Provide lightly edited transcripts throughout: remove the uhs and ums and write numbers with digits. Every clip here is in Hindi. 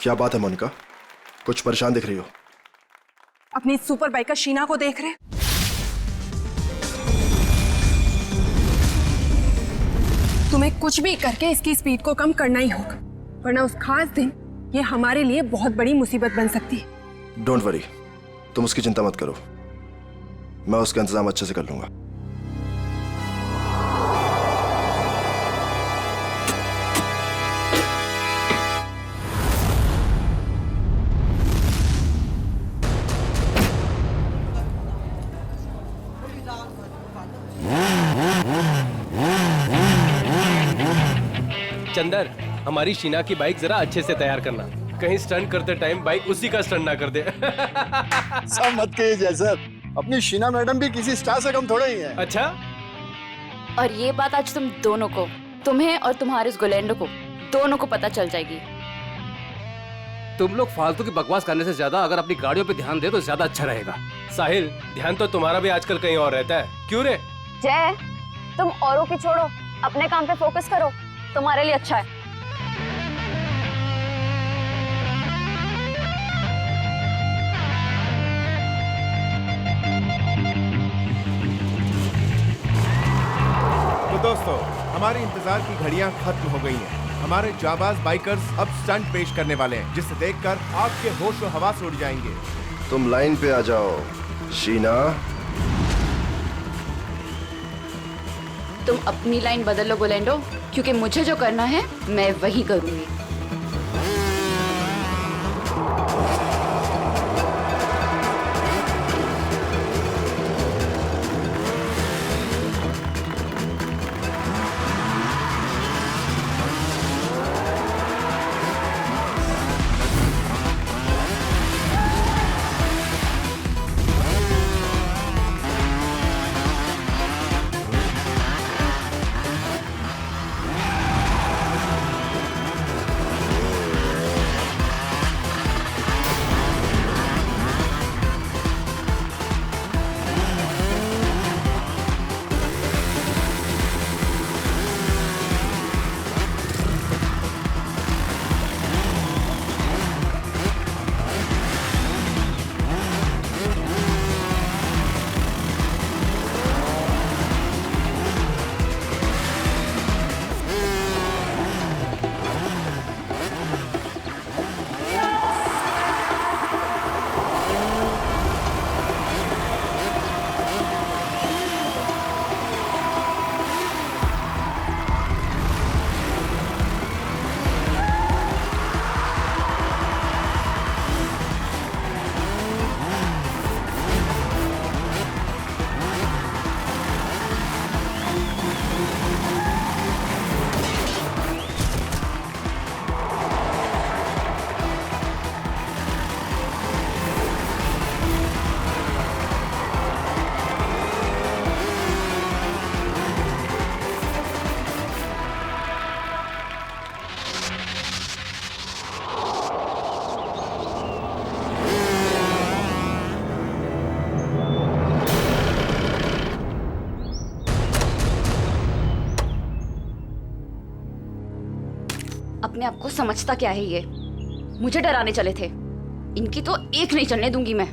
क्या बात है मोनिका, कुछ परेशान दिख रही हो? अपनी सुपर बाइकर शीना को देख रहे? तुम्हें कुछ भी करके इसकी स्पीड को कम करना ही होगा, वरना उस खास दिन ये हमारे लिए बहुत बड़ी मुसीबत बन सकती है। डोंट वरी, तुम उसकी चिंता मत करो, मैं उसका इंतजाम अच्छे से कर लूंगा। चंदर, हमारी शीना की बाइक जरा अच्छे से तैयार करना, कहीं स्टंट करते टाइम बाइक उसी का स्टंट ना कर दे। सब मत कहिए जैसा, अपनी शीना मैडम भी किसी स्टार से कम थोड़े ही है। अच्छा, और ये बात आज तुम दोनों को, तुम्हें और तुम्हारे इस गोलैंडो को, दोनों को पता चल जाएगी। तुम लोग फालतू की बकवास करने से ज्यादा अगर अपनी गाड़ियों पे ध्यान दे तो ज्यादा अच्छा रहेगा। साहिल, ध्यान तो तुम्हारा भी आजकल कहीं और रहता है, क्यों रे? जय, तुम औरों की छोड़ो, अपने काम पे फोकस करो, तुम्हारे लिए अच्छा है। तो दोस्तों, हमारे इंतजार की घड़ियां खत्म हो गई हैं। हमारे जाबाज बाइकर्स अब स्टंट पेश करने वाले हैं, जिसे देखकर आपके होश और हवास उड़ जाएंगे। तुम लाइन पे आ जाओ शीना। तुम अपनी लाइन बदल लो गोलैंडो, क्योंकि मुझे जो करना है मैं वही करूंगी। अपने आप को समझता क्या है ये? मुझे डराने चले थे, इनकी तो एक नहीं चलने दूंगी मैं।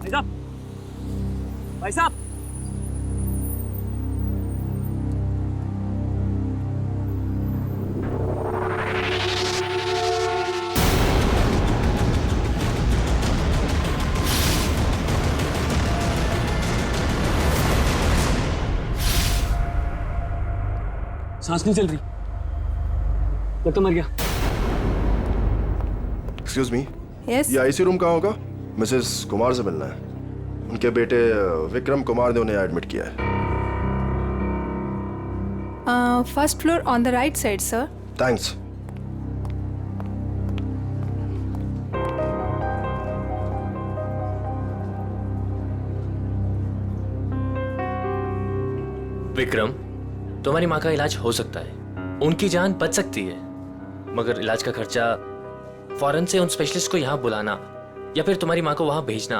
भाई साहब, भाई साहब, सांस नहीं चल रही, लगता मर गया। एक्सक्यूज मी, यस ये आईसी रूम कहाँ होगा? मिसेस कुमार से मिलना है। उनके बेटे विक्रम कुमार ने उन्हें एडमिट किया है। First floor on the right side sir. Thanks. Vikram, तुम्हारी माँ का इलाज हो सकता है, उनकी जान बच सकती है, मगर इलाज का खर्चा फौरन से उन स्पेशलिस्ट को यहाँ बुलाना या फिर तुम्हारी माँ को वहाँ भेजना,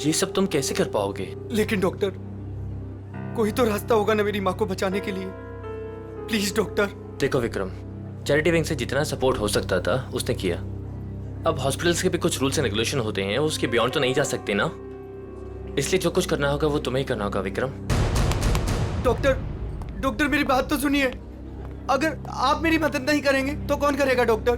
ये सब तुम कैसे कर पाओगे? लेकिन डॉक्टर, कोई तो रास्ता होगा ना मेरी माँ को बचाने के लिए। Please doctor. देखो विक्रम, चैरिटी विंग से जितना सपोर्ट हो सकता था उसने किया। अब हॉस्पिटल्स के भी कुछ रूल्स एंड रेगुलेशन होते हैं, उसके बियॉन्ड तो नहीं जा सकते ना, इसलिए जो कुछ करना होगा वो तुम्हें ही करना होगा विक्रम। डॉक्टर मेरी बात तो सुनिए। अगर आप मेरी मदद नहीं करेंगे तो कौन करेगा डॉक्टर?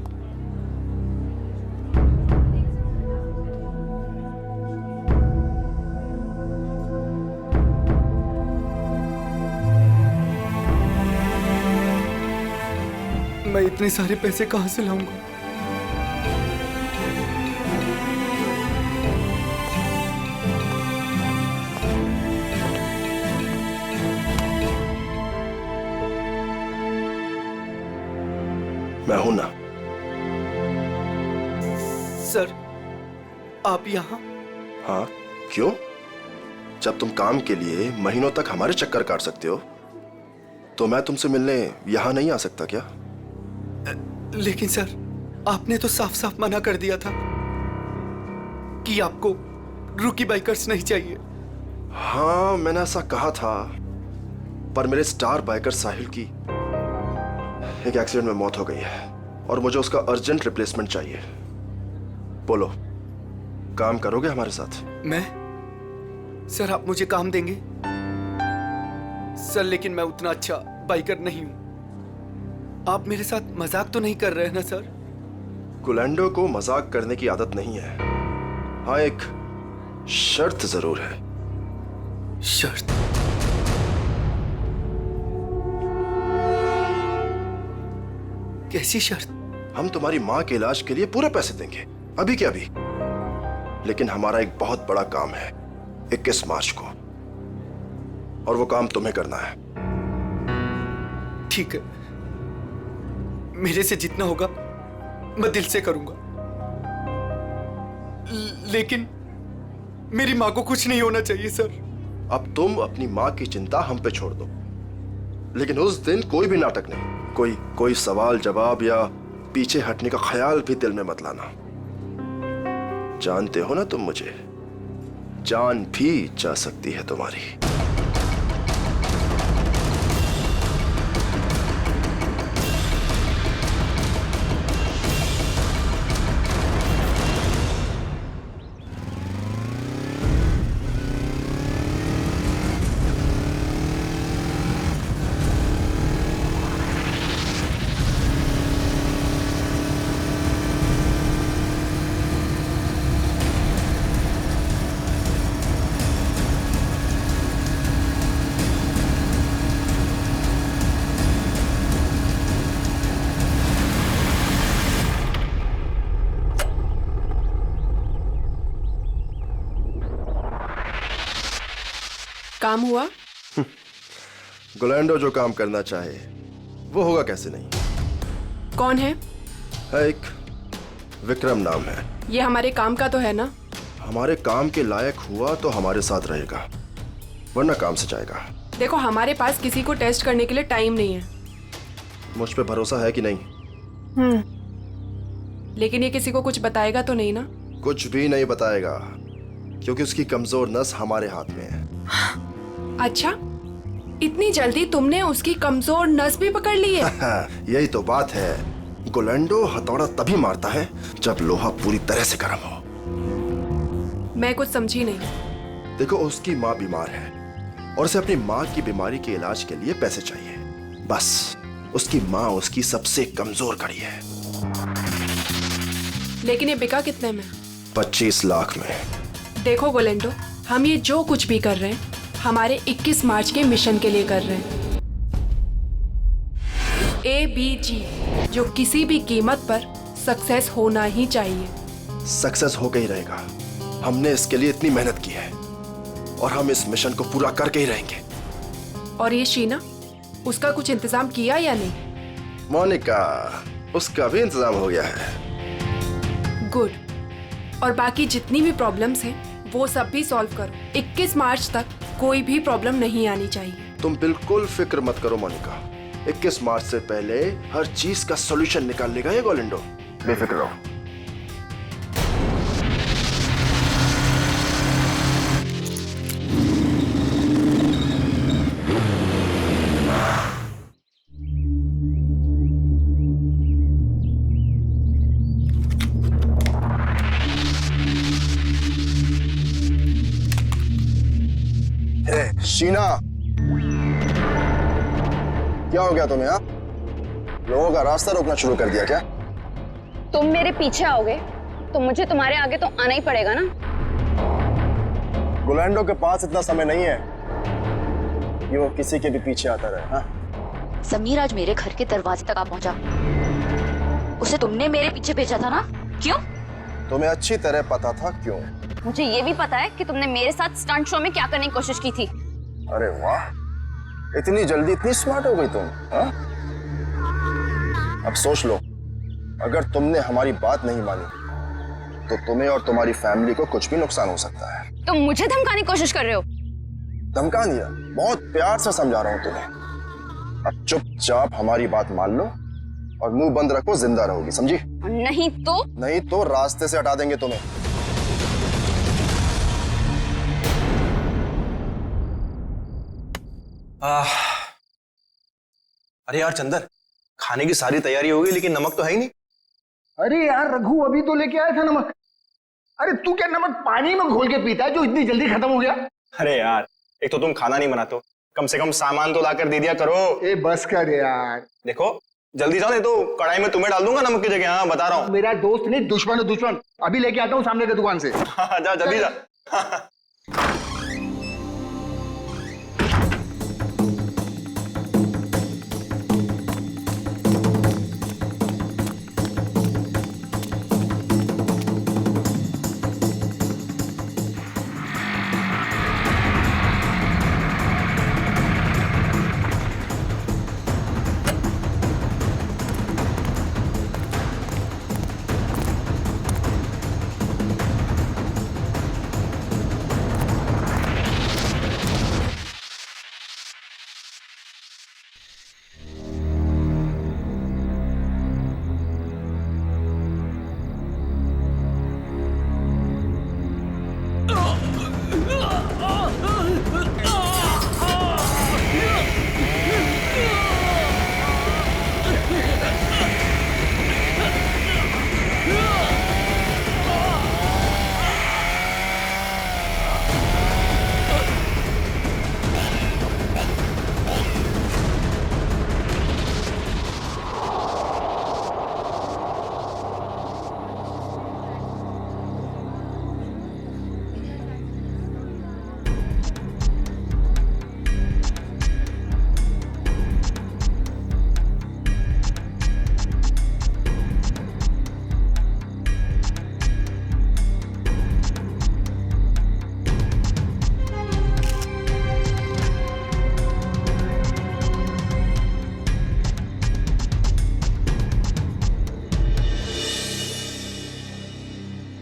मैं इतने सारे पैसे कहां से लाऊंगा? मैं हूं ना। सर, आप यहाँ? हाँ, क्यों? जब तुम काम के लिए महीनों तक हमारे चक्कर काट सकते हो, तो मैं तुमसे मिलने यहां नहीं आ सकता क्या? लेकिन सर, आपने तो साफ साफ मना कर दिया था कि आपको रूकी बाइकर्स नहीं चाहिए। हाँ, मैंने ऐसा कहा था, पर मेरे स्टार बाइकर साहिल की एक एक्सीडेंट में मौत हो गई है और मुझे उसका अर्जेंट रिप्लेसमेंट चाहिए। बोलो, काम करोगे हमारे साथ? मैं? सर, आप मुझे काम देंगे? सर, लेकिन मैं उतना अच्छा बाइकर नहीं हूं। आप मेरे साथ मजाक तो नहीं कर रहे हैं ना सर? गुलेंडो को मजाक करने की आदत नहीं है। हाँ, एक शर्त जरूर है। शर्त? कैसी शर्त? हम तुम्हारी माँ के इलाज के लिए पूरे पैसे देंगे, अभी के अभी। लेकिन हमारा एक बहुत बड़ा काम है 21 मार्च को, और वो काम तुम्हें करना है। ठीक है, मेरे से जितना होगा मैं दिल से करूंगा, लेकिन मेरी माँ को कुछ नहीं होना चाहिए सर। अब तुम अपनी माँ की चिंता हम पे छोड़ दो, लेकिन उस दिन कोई भी नाटक नहीं, कोई सवाल जवाब या पीछे हटने का ख्याल भी दिल में मत लाना। जानते हो ना तुम मुझे, जान भी जा सकती है तुम्हारी। काम हुआ? गुलेंडो जो काम करना चाहे वो होगा कैसे नहीं। कौन है? एक विक्रम नाम है। ये हमारे काम का तो है ना? हमारे काम के लायक हुआ तो हमारे साथ रहेगा, वरना काम से जाएगा। देखो, हमारे पास किसी को टेस्ट करने के लिए टाइम नहीं है। मुझ पे भरोसा है कि नहीं? लेकिन ये किसी को कुछ बताएगा तो नहीं ना? कुछ भी नहीं बताएगा, क्योंकि उसकी कमजोर नस हमारे हाथ में है। अच्छा, इतनी जल्दी तुमने उसकी कमजोर नस भी पकड़ ली है? यही तो बात है। गुलेंडो हथौड़ा तभी मारता है जब लोहा पूरी तरह से गर्म हो। मैं कुछ समझी नहीं। देखो, उसकी माँ बीमार है और उसे अपनी माँ की बीमारी के इलाज के लिए पैसे चाहिए। बस उसकी माँ उसकी सबसे कमजोर कड़ी है। लेकिन ये बिका कितने में? 25 लाख में। देखो गोलेंडो, हम ये जो कुछ भी कर रहे हैं हमारे 21 मार्च के मिशन के लिए कर रहे हैं। ABG, जो किसी भी कीमत पर सक्सेस होना ही चाहिए। सक्सेस हो ही रहेगा। हमने इसके लिए इतनी मेहनत की है और हम इस मिशन को पूरा करके ही रहेंगे। और ये शीना, उसका कुछ इंतजाम किया या नहीं? मोनिका, उसका भी इंतजाम हो गया है। गुड। और बाकी जितनी भी प्रॉब्लम्स हैं वो सब भी सॉल्व करो। 21 मार्च तक कोई भी प्रॉब्लम नहीं आनी चाहिए। तुम बिल्कुल फिक्र मत करो मोनिका, 21 मार्च से पहले हर चीज का सॉल्यूशन निकाल लेगा ये गोलेंडो। बेफिक्र रहो। शीना, क्या हो गया तुम्हें? हाँ, लोगों का रास्ता रोकना शुरू कर दिया क्या? तुम मेरे पीछे आओगे तो मुझे तुम्हारे आगे तो आना ही पड़ेगा ना। गोलैंडो के पास इतना समय नहीं है कि वो किसी के भी पीछे आता रहे। हाँ? समीर आज मेरे घर के दरवाजे तक आ पहुंचा। उसे तुमने मेरे पीछे भेजा था ना? क्यों? तुम्हें अच्छी तरह पता था क्यों। मुझे ये भी पता है कि तुमने मेरे साथ स्टंट शो में क्या करने की कोशिश की थी। अरे वाह, इतनी जल्दी इतनी स्मार्ट हो गई तुम। हाँ? अब सोच लो, अगर तुमने हमारी बात नहीं मानी तो तुम्हें और तुम्हारी फैमिली को कुछ भी नुकसान हो सकता है। तुम मुझे धमकाने की कोशिश कर रहे हो? धमका दिया? बहुत प्यार से समझा रहा हूं तुम्हें। अब चुपचाप हमारी बात मान लो और मुंह बंद रखो, जिंदा रहोगी, समझी? नहीं तो रास्ते से हटा देंगे तुम्हें। अरे यार चंदर, खाने की सारी तैयारी हो गई लेकिन नमक तो है ही नहीं। अरे यार रघु, अभी तो लेके आया था नमक। अरे तू क्या नमक पानी में घोल के पीता है जो इतनी जल्दी खत्म हो गया? अरे यार, एक तो तुम खाना नहीं बनाते हो, कम से कम सामान तो लाकर दे दिया करो। ए बस कर यार। देखो जल्दी जाओ, नहीं तो कढ़ाई में तुम्हें डाल दूंगा नमक की जगह। हाँ बता रहा हूँ। मेरा दोस्त नहीं, दुश्मन है दुश्मन। अभी लेके आता हूँ सामने की दुकान से। हाँ जा जल्दी जा।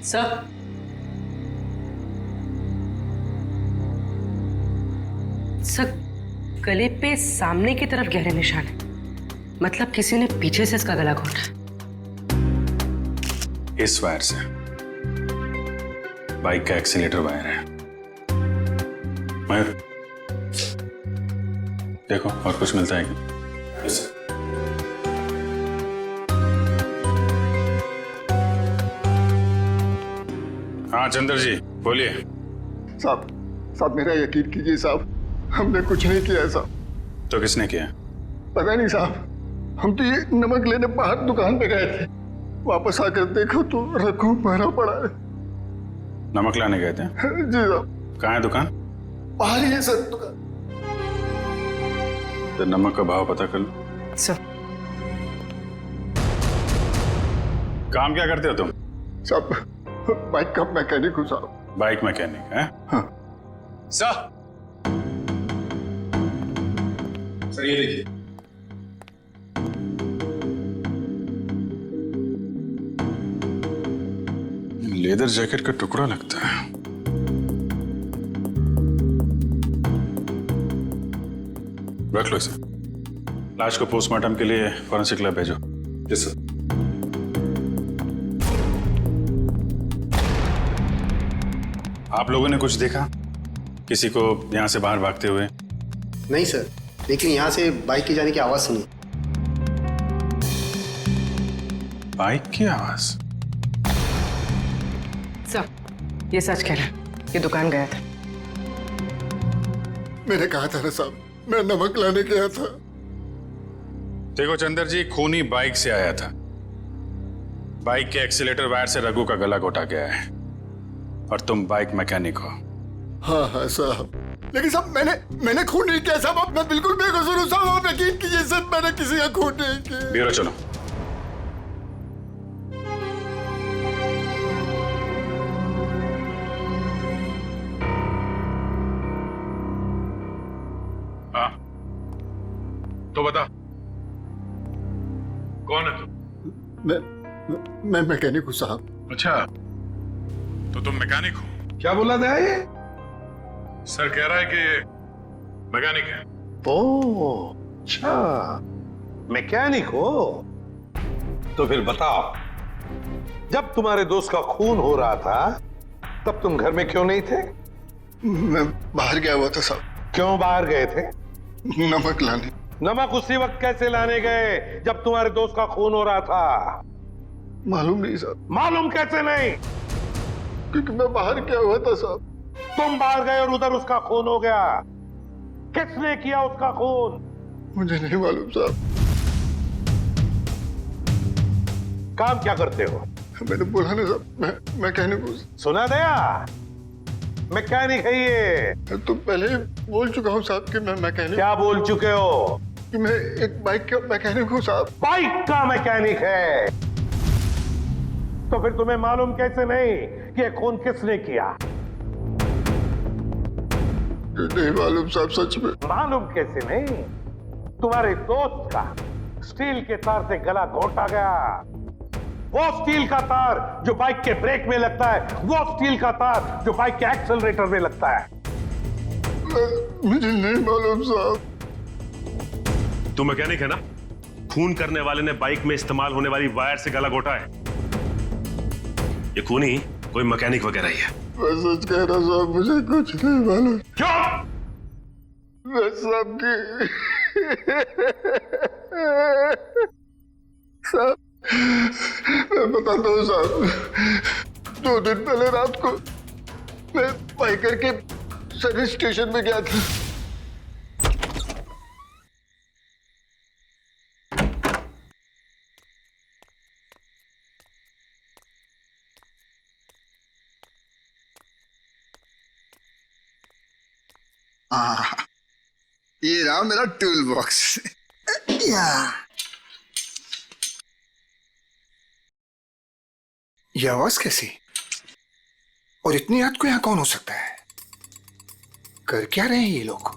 सर, सर गले पे सामने की तरफ गहरे निशान है, मतलब किसी ने पीछे से इसका गला घोटा। इस वायर से बाइक का एक्सीलेटर वायर है। मयूर देखो और कुछ मिलता है क्या? yes, हाँ चंद्र जी, बोलिए। साहब मेरा यकीन कीजिए साहब, हमने कुछ नहीं किया है साहब। तो किसने किया? पता नहीं साहब, हम तो ये नमक लेने बाहर दुकान पे गए थे, वापस आकर देखो तो रखो भरा पड़ा है। नमक लाने गए थे? जी साहब। कहाँ है दुकान? बाहर ही है सर दुकान। तो नमक का भाव पता कर लो। सर काम क्या करते हो तुम? साहब बाइक का मैकेनिक हूँ साहब। बाइक मैकेनिक है? हाँ। सर ये देखिए, लेदर जैकेट का टुकड़ा लगता है। रख लो इसे। लाश को पोस्टमार्टम के लिए फॉरेंसिक लैब भेजो। Yes sir. आप लोगों ने कुछ देखा? किसी को यहां से बाहर भागते हुए? नहीं सर, लेकिन यहाँ से बाइक की जाने की आवाज सुनी। बाइक की आवाज? सर ये सच कह रहा है, ये दुकान गया था। मैंने कहा था ना साहब, मैं नमक लाने गया था। देखो चंदर जी, खूनी बाइक से आया था। बाइक के एक्सीलेटर वायर से रघु का गला घोटा गया है और तुम बाइक मैकेनिक हो। हाँ साहब, लेकिन साहब मैंने खून नहीं किया साहब, मैं बिल्कुल बेकसूर हूँ साहब, आप यकीन कीजिए सर, मैंने किसी का खून नहीं किया। ब्यूरो चलो। हाँ तो बता, कौन है तू? मैं मैकेनिक हूँ साहब। अच्छा, तो तुम मैकेनिक हो? क्या बोला था ये? सर कह रहा है कि ये मैकेनिक है। ओह अच्छा, मैकेनिक हो? तो फिर बताओ, जब तुम्हारे दोस्त का खून हो रहा था तब तुम घर में क्यों नहीं थे? मैं बाहर गया हुआ था साहब। क्यों बाहर गए थे? नमक लाने। नमक उसी वक्त कैसे लाने गए जब तुम्हारे दोस्त का खून हो रहा था? मालूम नहीं साहब। मालूम कैसे नहीं? क्योंकि मैं बाहर गया हुआ था साहब। तुम बाहर गए और उधर उसका खून हो गया। किसने किया उसका खून? मुझे नहीं मालूम साहब। काम क्या करते हो? मैंने बोला ना साहब, मैं मैकेनिक हूँ। सुना दिया? मैकेनिक है ये। तो पहले बोल चुका हूँ साहब कि मैं मैकेनिक। क्या बोल चुके हो? कि मैं एक बाइक का मैकेनिक हूँ साहब। बाइक का मैकेनिक है? तो फिर तुम्हें मालूम कैसे नहीं कि ये खून किसने किया? नहीं मालूम साहब, सच में। मालूम कैसे नहीं? तुम्हारे दोस्त का स्टील के तार से गला घोटा गया। वो स्टील का तार जो बाइक के ब्रेक में लगता है, वो स्टील का तार जो बाइक के एक्सेलरेटर में लगता है। मुझे नहीं मालूम साहब। तू मैकेनिक है ना? खून करने वाले ने बाइक में इस्तेमाल होने वाली वायर से गला घोटा है। ये खूनी कोई मैकेनिक वगैरह ही है। मैं सच कह रहा साहब, मुझे कुछ नहीं मालूम। क्यों? मैं सबकी साहब, मैं बताता हूँ साहब। 2 दिन पहले रात को मैं बाइकर के सर्विस स्टेशन में गया था। ये रहा मेरा टूल बॉक्स। ये आवाज कैसी? और इतनी रात को यहाँ कौन हो सकता है? कर क्या रहे हैं ये लोग?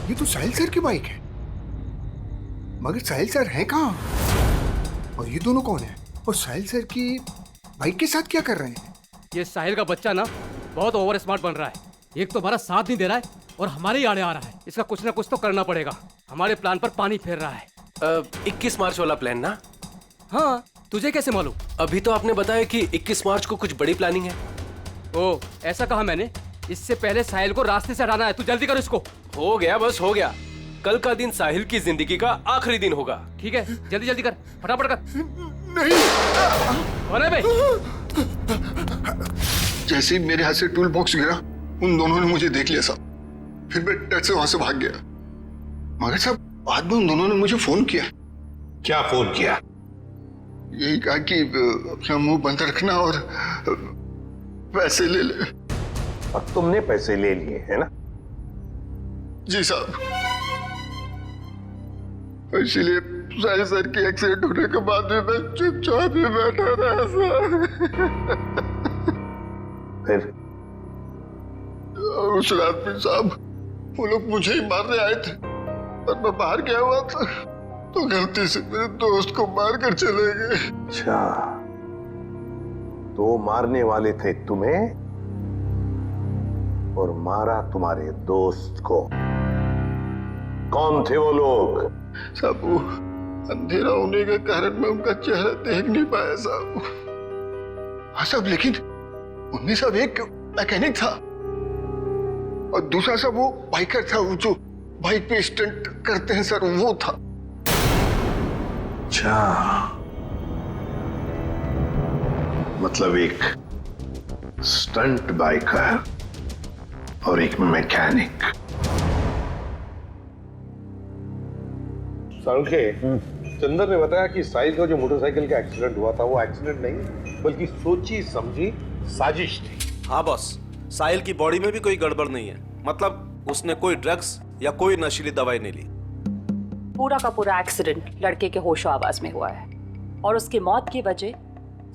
ये तो साहिल सर की बाइक है, मगर साहिल सर हैं कहाँ? और ये दोनों कौन है? और साहिल सर की बाइक के साथ क्या कर रहे हैं? ये साहिल का बच्चा ना बहुत ओवर स्मार्ट बन रहा है। एक तो हमारा साथ नहीं दे रहा है और हमारे ही आड़े आ रहा है। इसका कुछ ना कुछ तो करना पड़ेगा। हमारे प्लान पर पानी फेर रहा है। 21 मार्च वाला प्लान ना? हाँ, तुझे कैसे मालूम? अभी तो आपने बताया कि 21 मार्च को कुछ बड़ी प्लानिंग है। ओ, ऐसा कहा मैंने। इससे पहले साहिल को रास्ते से हटाना है। तू जल्दी कर इसको। हो गया, बस हो गया। कल का दिन साहिल की जिंदगी का आखिरी दिन होगा। ठीक है, जल्दी जल्दी कर, फटाफट कर। नहीं। अरे भाई, जैसे ही मेरे हाथ से टूल बॉक्स गिरा, उन दोनों ने मुझे देख लिया साहब। फिर मैं डर से वहां से भाग गया। मगर साहब बाद में उन दोनों ने मुझे फोन किया। क्या फोन किया? यही कहा कि अपना मुंह बंद रखना और पैसे ले ले। और तुमने पैसे ले लिए है ना? जी साहब। इसीलिए साहिल सर की एक्सीडेंट होने के बाद भी मैं चुपचाप ही बैठा रहा सर। फिर उस रात में साहब वो लोग मुझे ही मारने आए थे, पर मैं बाहर गया हुआ था तो गलती से मेरे दोस्त को मार कर चले गए। अच्छा, तो मारने वाले थे तुम्हें और मारा तुम्हारे दोस्त को। कौन थे वो लोग? साहब वो अंधेरा होने के कारण मैं उनका चेहरा देख नहीं पाया साहब। हाँ साहब, लेकिन उनमें सब एक मैकेनिक था और दूसरा सब वो बाइकर था, वो जो बाइक पे स्टंट करते हैं सर, वो था। अच्छा, मतलब एक स्टंट बाइकर और एक मैकेनिक। संखे, चंदर ने बताया कि साहिल का जो मोटरसाइकिल का एक्सीडेंट हुआ था वो एक्सीडेंट नहीं बल्कि सोची समझी साजिश थी। हाँ बॉस, साहिल की बॉडी में भी कोई गड़बड़ नहीं है। मतलब उसने कोई ड्रग्स या कोई नशीली दवाई नहीं ली। पूरा का पूरा एक्सीडेंट लड़के के होशो आवाज में हुआ है और उसकी मौत की वजह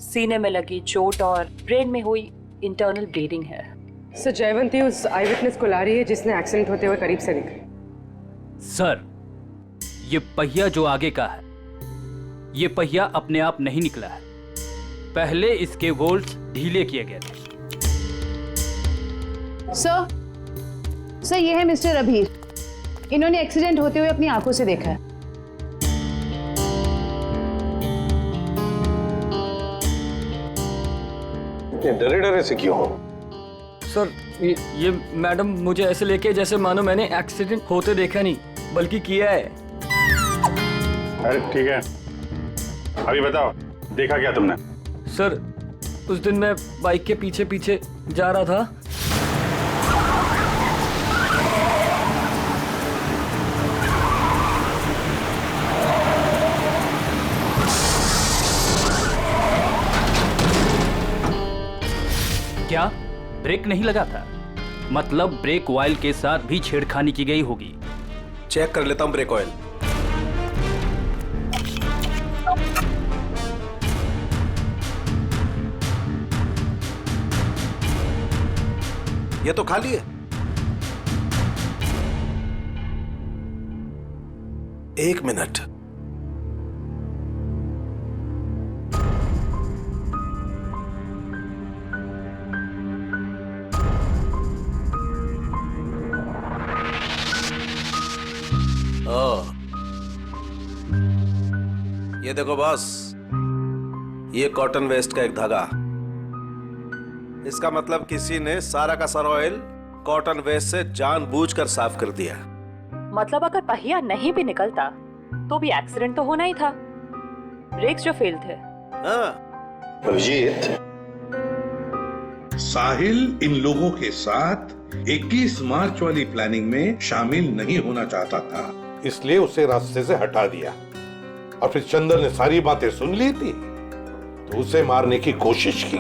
सीने में लगी चोट और ब्रेन में हुई इंटरनल ब्लीडिंग है। सर, जयवंती उस आई विटनेस को ला रही है जिसने एक्सीडेंट होते हुए करीब से दिखा। सर, ये पहिया जो आगे का है, ये पहिया अपने आप नहीं निकला है। पहले इसके बोल्ट्स ढीले किए गए थे। सर, ये है मिस्टर अभीर। इन्होंने एक्सीडेंट होते हुए अपनी आंखों से देखा है। इतने डरे डरे से क्यों हो? सर, ये मैडम मुझे ऐसे लेके जैसे मानो मैंने एक्सीडेंट होते देखा नहीं बल्कि किया है। अरे ठीक है, अभी बताओ देखा क्या तुमने? सर, उस दिन मैं बाइक के पीछे पीछे जा रहा था। क्या ब्रेक नहीं लगा था? मतलब ब्रेक ऑयल के साथ भी छेड़खानी की गई होगी। चेक कर लेता हूं ब्रेक ऑयल। ये तो खाली है। एक मिनट। ये देखो बॉस, ये कॉटन वेस्ट का एक धागा। इसका मतलब किसी ने सारा का सारा ऑयल कॉटन वेस्ट से जानबूझकर साफ कर दिया। मतलब अगर पहिया नहीं भी निकलता तो भी एक्सीडेंट तो होना ही था। ब्रेक्स जो फेल थे। अभिजीत, साहिल इन लोगों के साथ 21 मार्च वाली प्लानिंग में शामिल नहीं होना चाहता था, इसलिए उसे रास्ते से हटा दिया और फिर चंदर ने सारी बातें सुन ली थी तो उसे मारने की कोशिश की।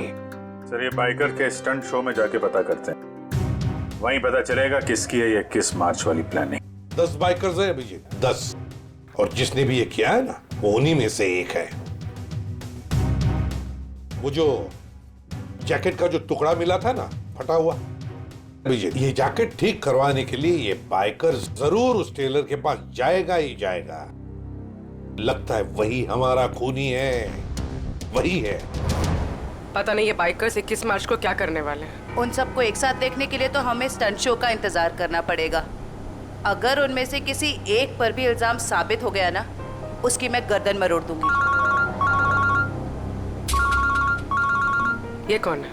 सर, ये बाइकर के स्टंट शो में जाके पता करते हैं, वहीं पता चलेगा किसकी है ये 21 मार्च वाली प्लानिंग। 10 बाइकर्स है अभिजीत, 10, और जिसने भी ये किया है ना वो उन्हीं में से एक है। वो जो जैकेट का जो टुकड़ा मिला था ना फटा हुआ, अभिजीत, ये जैकेट ठीक करवाने के लिए ये बाइकर जरूर उस टेलर के पास जाएगा ही जाएगा। लगता है वही हमारा खूनी है, वही है। पता नहीं ये बाइकर्स 21 मार्च को क्या करने वाले हैं। उन सबको एक साथ देखने के लिए तो हमें स्टंट शो का इंतजार करना पड़ेगा। अगर उनमें से किसी एक पर भी इल्जाम साबित हो गया ना, उसकी मैं गर्दन मरोड़ दूंगी। ये कौन है?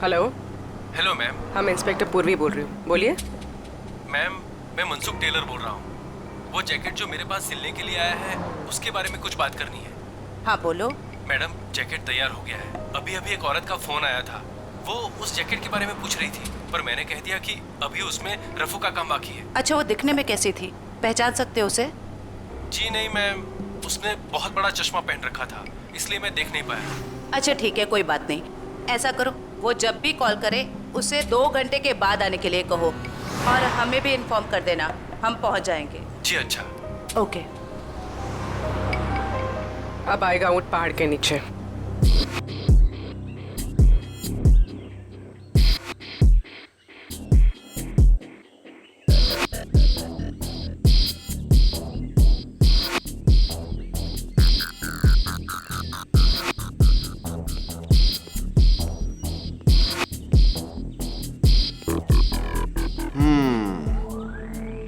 हेलो। Hello ma'am. हम इंस्पेक्टर पूर्वी बोल रही हूँ, बोलिए। मैम, मैं मनसुख टेलर बोल रहा हूँ। वो जैकेट जो मेरे पास सिलने के लिए आया है उसके बारे में कुछ बात करनी है। हाँ बोलो। मैडम जैकेट तैयार हो गया है। अभी अभी एक औरत का फोन आया था, वो उस जैकेट के बारे में पूछ रही थी, पर मैंने कह दिया कि अभी उसमें रफू का काम बाकी है। अच्छा, वो दिखने में कैसी थी, पहचान सकते हो उसे? जी नहीं मैम, उसने बहुत बड़ा चश्मा पहन रखा था, इसलिए मैं देख नहीं पाया। अच्छा ठीक है, कोई बात नहीं। ऐसा करो, वो जब भी कॉल करे उसे 2 घंटे के बाद आने के लिए कहो और हमें भी इन्फॉर्म कर देना, हम पहुंच जाएंगे। जी अच्छा। ओके। अब आएगा ऊंट पहाड़ के नीचे।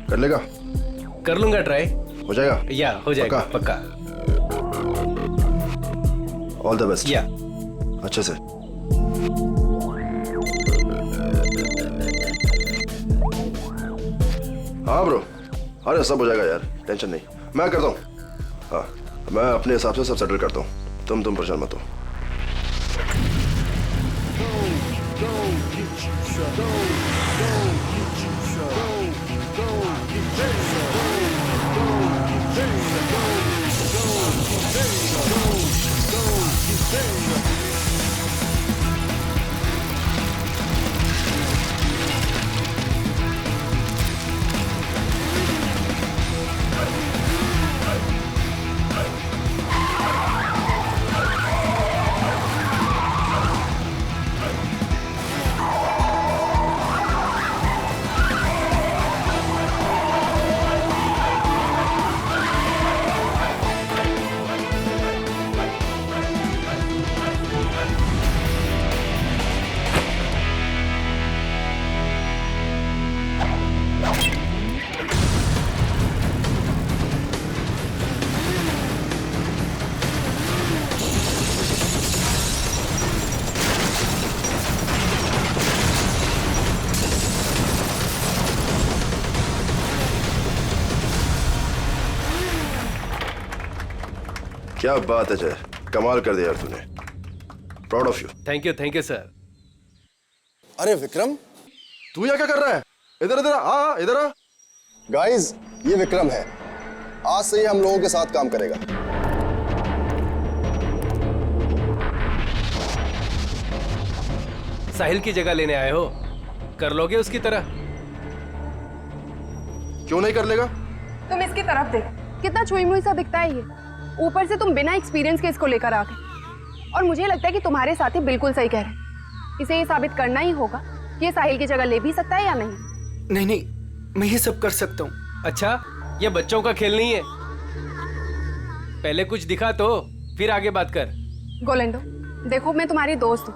कर लेगा? कर लूंगा ट्राई। हो जाएगा? या हो जाएगा पक्का। All the best. या अच्छे से। हाँ ब्रो, अरे सब हो जाएगा यार, टेंशन नहीं, मैं करता हूँ। हाँ, मैं अपने हिसाब से सब सेटल करता हूँ, तुम परेशान मत हो। क्या बात है जय, कमाल कर दिया यार तूने, proud of you. Thank you sir. अरे विक्रम, तू यहाँ क्या कर रहा है? इधर इधर आ, इधर आ। गाइस, ये विक्रम है, आज से ये हम लोगों के साथ काम करेगा। साहिल की जगह लेने आए हो, कर लोगे उसकी तरह? क्यों नहीं कर लेगा? तुम इसकी तरफ देख, कितना छुई मुई सा दिखता है ये। ऊपर से तुम बिना एक्सपीरियंस के इसको लेकर आ गए, और मुझे लगता है कि तुम्हारे साथी बिल्कुल सही कह रहे हैं। इसे ये साबित करना ही होगा कि ये साहिल की जगह ले भी सकता है या नहीं। नहीं, मैं ये सब कर सकता हूँ। अच्छा, ये बच्चों का खेल नहीं है, पहले कुछ दिखा तो फिर आगे बात कर। गोलेंडो, देखो मैं तुम्हारी दोस्त हूँ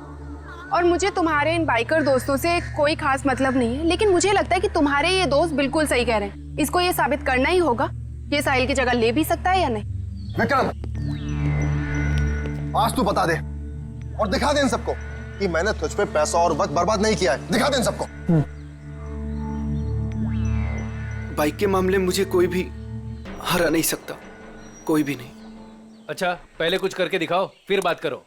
और मुझे तुम्हारे इन बाइकर दोस्तों से कोई खास मतलब नहीं है, लेकिन मुझे लगता है कि तुम्हारे ये दोस्त बिल्कुल सही कह रहे हैं। इसको ये साबित करना ही होगा कि ये साहिल की जगह ले भी सकता है या नहीं। विक्रम, आज तू बता दे और दिखा दे इन सबको कि मैंने तुझ पे पैसा और वक्त बर्बाद नहीं किया है। दिखा दे इन सबको। बाइक के मामले में मुझे कोई भी हरा नहीं सकता, कोई भी नहीं। अच्छा, पहले कुछ करके दिखाओ फिर बात करो।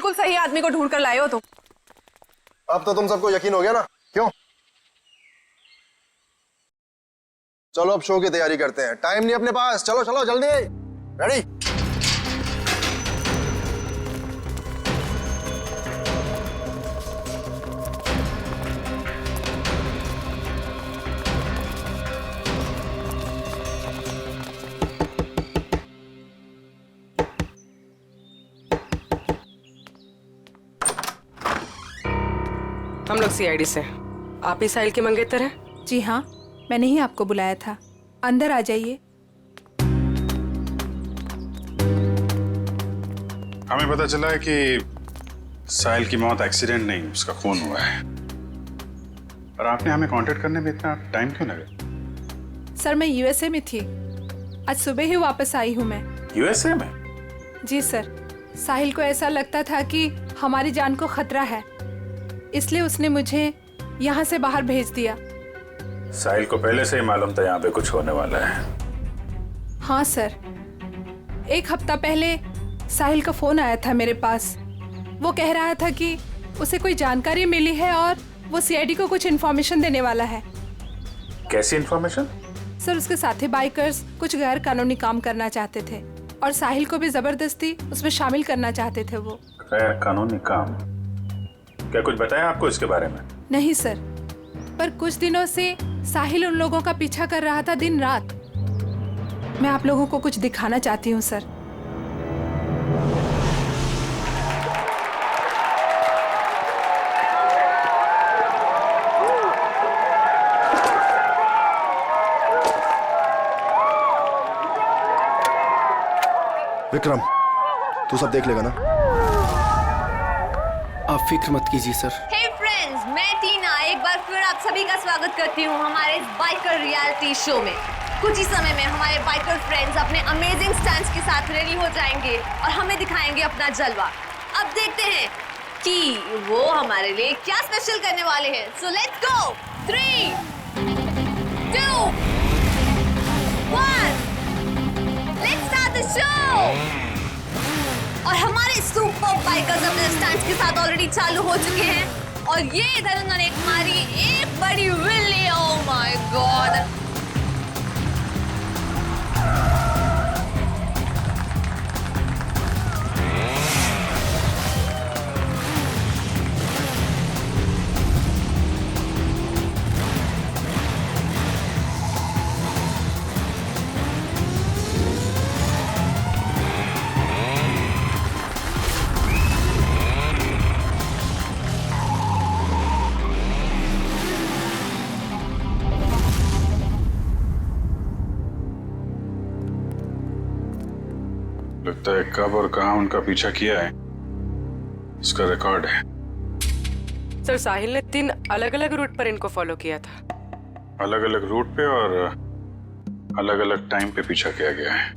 बिल्कुल सही आदमी को ढूंढ कर लाए हो तुम। अब तो तुम सबको यकीन हो गया ना, क्यों? चलो अब शो की तैयारी करते हैं, टाइम नहीं अपने पास। चलो चलो जल्दी, रेडी? हम लोग सीआईडी से। आप ही साहिल के मंगेतर हैं? जी हाँ, मैंने ही आपको बुलाया था। अंदर आ जाइए। हमें पता चला है कि साहिल की मौत एक्सीडेंट नहीं, उसका खून हुआ है। और आपने हमें कांटेक्ट करने में इतना टाइम क्यों लगा? सर मैं यूएसए में थी, आज सुबह ही वापस आई हूँ मैं। यूएसए में? जी सर, साहिल को ऐसा लगता था कि हमारी जान को खतरा है, इसलिए उसने मुझे यहाँ से बाहर भेज दिया। साहिल को पहले से ही मालूम था यहाँ पे कुछ होने वाला है? हाँ सर, 1 हफ्ता पहले साहिल का फोन आया था मेरे पास। वो कह रहा था कि उसे कोई जानकारी मिली है और वो सीआईडी को कुछ इन्फॉर्मेशन देने वाला है। कैसी इन्फॉर्मेशन? सर उसके साथी बाइकर्स कुछ गैर कानूनी काम करना चाहते थे और साहिल को भी जबरदस्ती उसमें शामिल करना चाहते थे। वो गैर कानूनी काम? क्या कुछ बताया आपको इसके बारे में? नहीं सर, पर कुछ दिनों से साहिल उन लोगों का पीछा कर रहा था दिन रात। मैं आप लोगों को कुछ दिखाना चाहती हूँ सर। विक्रम, तू सब देख लेगा ना? आप फिक्र मत कीजिए सर। हे फ्रेंड्स, मैं टीना एक बार फिर आप सभी का स्वागत करती हूँ हमारे इस बाइकर रियलिटी शो में। कुछ ही समय में हमारे बाइकर फ्रेंड्स अपने अमेजिंग स्टंट्स के साथ रेडी हो जाएंगे और हमें दिखाएंगे अपना जलवा। अब देखते हैं कि वो हमारे लिए क्या स्पेशल करने वाले हैं। So let's go. 3, 2, 1, let's start the show. और हमारे सुपर बाइकर्स अपने स्टंट्स के साथ ऑलरेडी चालू हो चुके हैं और ये इधर उन्होंने मारी एक बड़ी विल्ली। Oh my God! लगता है कब और कहां उनका पीछा किया है इसका रिकॉर्ड है। सर साहिल ने 3 अलग-अलग रूट पर इनको फॉलो किया था। अलग अलग रूट पे और अलग अलग टाइम पे पीछा किया गया है।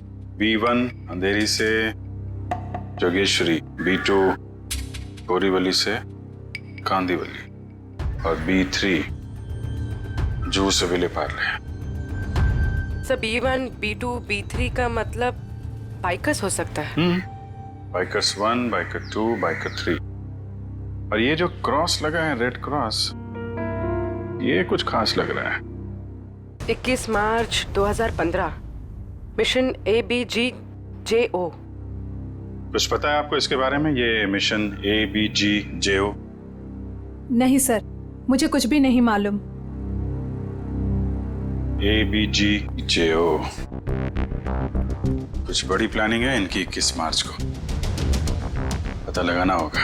B1 अंधेरी से जोगेश्वरी, B2 बोरीवली से कांदीवली और B3 जू से Vile Parle. Sir B1, B2, B3 का मतलब बाइकर्स हो सकता है। Bikers 1, biker 2, biker 3। और ये जो क्रॉस लगा है, रेड क्रॉस, ये कुछ खास लग रहा है। 21 मार्च 2015, मिशन ABGJO। कुछ पता है आपको इसके बारे में, ये मिशन ABGJO? नहीं सर, मुझे कुछ भी नहीं मालूम। ABGJO कुछ बड़ी प्लानिंग है इनकी। 21 मार्च को पता लगाना होगा।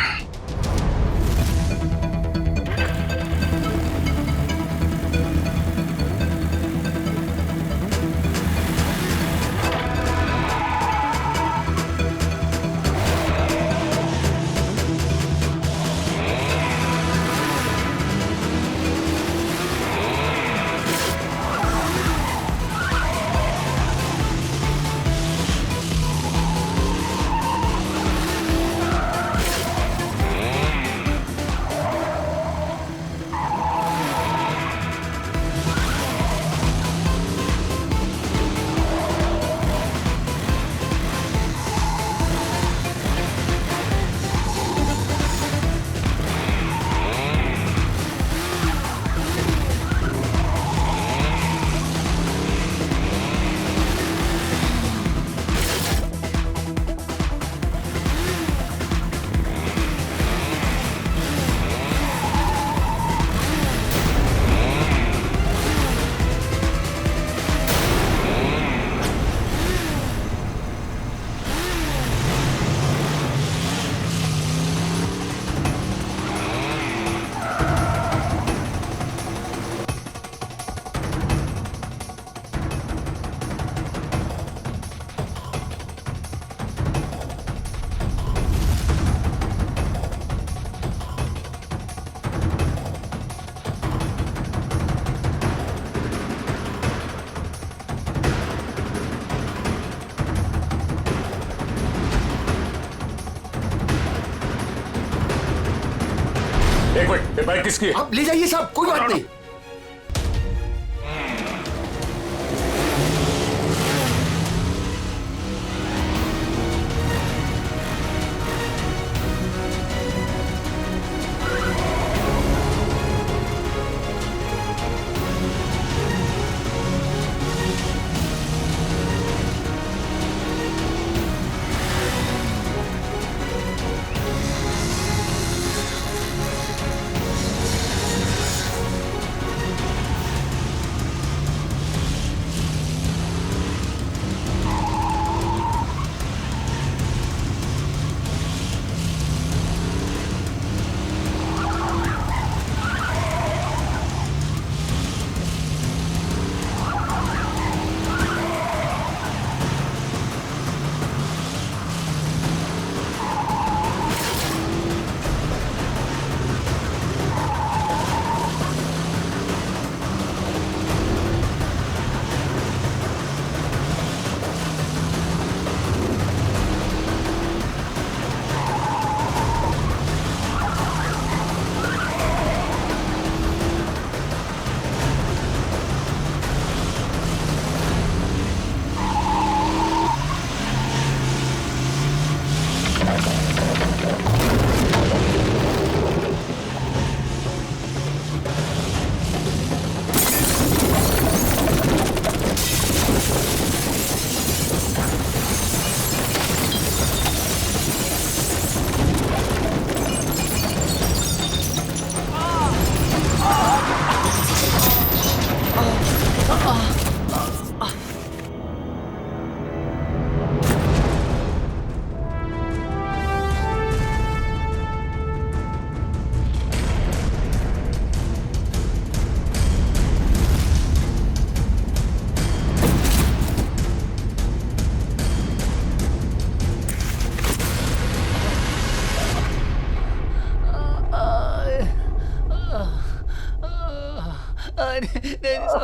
एक मिनट, ये बाइक किसकी है? आप ले जाइए साहब, कोई बात नहीं।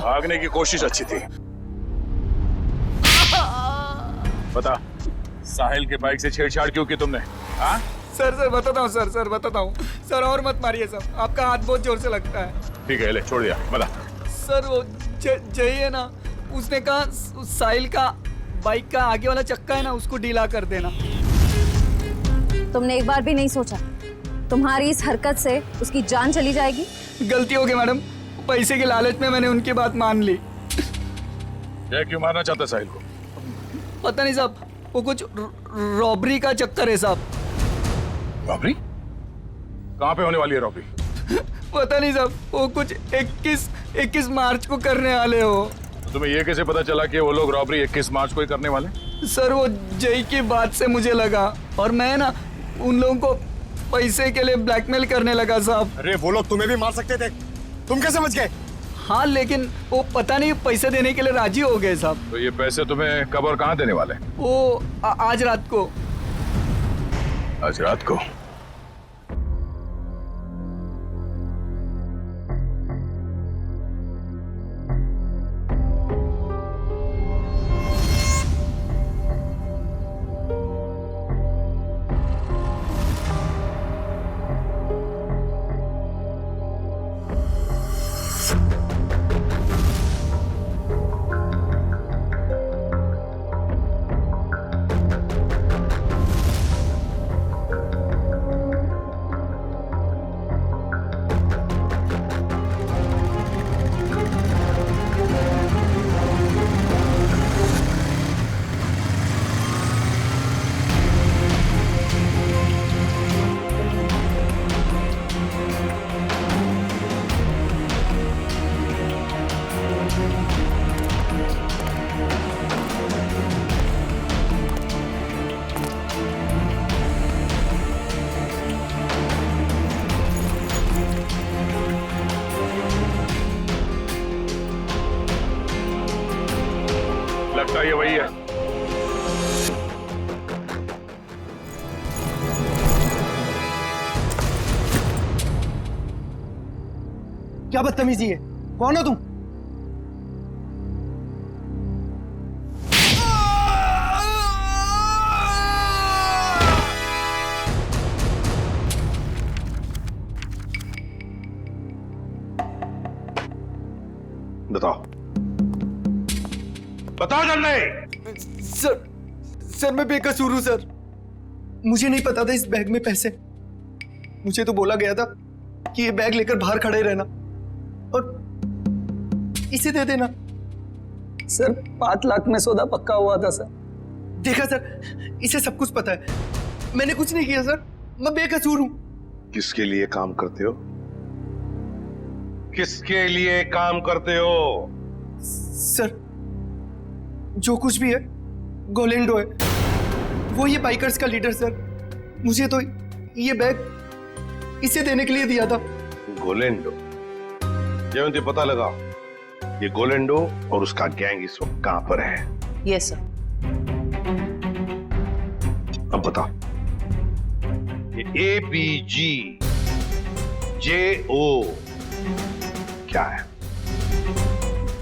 भागने की कोशिश अच्छी थी। बता, साहिल के बाइक से छेड़छाड़ क्यों की तुमने? हाँ? सर बताता हूँ सर बताता हूँ सर, और मत मारिए सर, आपका हाथ बहुत जोर से लगता है। ठीक है, ले छोड़ दिया, बता। सर वो जय है ना, उसने कहा साहिल का बाइक का आगे वाला चक्का है ना, उसको ढीला कर देना। तुमने एक बार भी नहीं सोचा तुम्हारी इस हरकत से उसकी जान चली जाएगी? गलती हो गई मैडम, पैसे के लालच में मैंने उनकी बात मान ली। जय क्यों मारना चाहता साहिल को? पता नहीं साहब, वो कुछ रॉबरी का चक्कर है साहब। रॉबरी? कहाँ पे होने वाली है रॉबरी? पता नहीं साहब, वो कुछ 21 मार्च को करने वाले हो। तो तुम्हें ये कैसे पता चला कि वो लोग रॉबरी 21 मार्च को ही करने वाले? सर वो जय की बात से मुझे लगा, और मैं ना उन लोगों को पैसे के लिए ब्लैकमेल करने लगा साहब। अरे वो लोग तुम्हें भी मार सकते थे, तुम कैसे बच गए? हाँ लेकिन वो पता नहीं पैसे देने के लिए राजी हो गए साहब। तो ये पैसे तुम्हें कब और कहाँ देने वाले? वो आज रात को। आज रात को? लगता है ये वही है। क्या बदतमीजी है, कौन हो तुम? बताओ, बताओ जल्दी। सर मैं बेकसूर हूं सर। मुझे नहीं पता था इस बैग में पैसे। मुझे तो बोला गया था कि ये बैग लेकर बाहर खड़े रहना और इसे दे देना। सर 5 लाख में सौदा पक्का हुआ था सर। देखा सर, इसे सब कुछ पता है। मैंने कुछ नहीं किया सर, मैं बेकसूर हूं। किसके लिए काम करते हो? किसके लिए काम करते हो? सर जो कुछ भी है गोलेंडो है, वो ये बाइकर्स का लीडर सर। मुझे तो ये बैग इसे देने के लिए दिया था। गोलेंडो? जयंती पता लगा ये गोलेंडो और उसका गैंग इस वक्त कहां पर है? Yes sir. अब बताओ, ये ABGJO क्या है?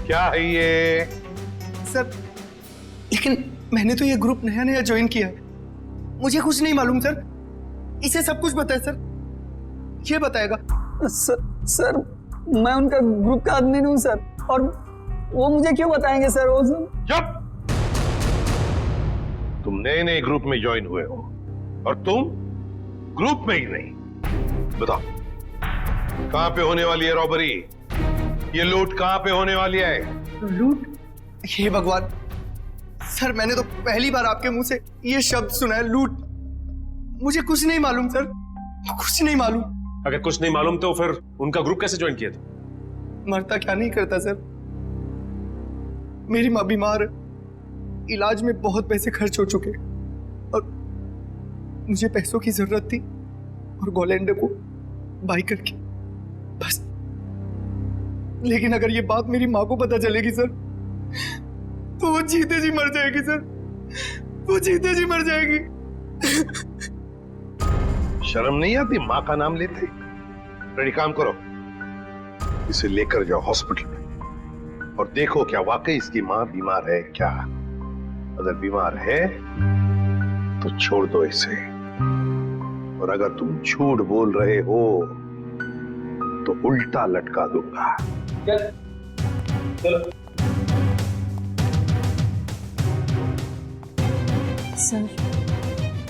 क्या है ये? सर लेकिन मैंने तो ये ग्रुप नया नया ज्वाइन किया है, मुझे कुछ नहीं मालूम सर। इसे सब कुछ पता है सर, ये बताएगा। सर मैं उनका ग्रुप का आदमी हूँ सर, और वो मुझे क्यों बताएंगे सर? वो चुप! तुम नए नए ग्रुप में ज्वाइन हुए हो और तुम ग्रुप में ही नहीं। बताओ कहां पे होने वाली है रॉबरी? ये लूट कहां पे होने वाली है? लूट? हे भगवान सर, मैंने तो पहली बार आपके मुंह से ये शब्द सुना है, लूट। मुझे कुछ नहीं मालूम सर, कुछ नहीं मालूम। अगर कुछ नहीं मालूम तो फिर उनका ग्रुप कैसे ज्वाइन किया था? मरता क्या नहीं करता सर। मेरी माँ बीमार है, इलाज में बहुत पैसे खर्च हो चुके और मुझे पैसों की जरूरत थी और गोलेंडो को बाई करके बस। लेकिन अगर ये बात मेरी माँ को पता चलेगी सर तो वो जीते जी मर जाएगी सर, वो जीते जी मर जाएगी। शर्म नहीं आती माँ का नाम लेते? रेडी, काम करो, इसे लेकर जाओ हॉस्पिटल में और देखो क्या वाकई इसकी माँ बीमार है क्या। अगर बीमार है तो छोड़ दो इसे, और अगर तुम झूठ बोल रहे हो तो उल्टा लटका दूंगा। चलो।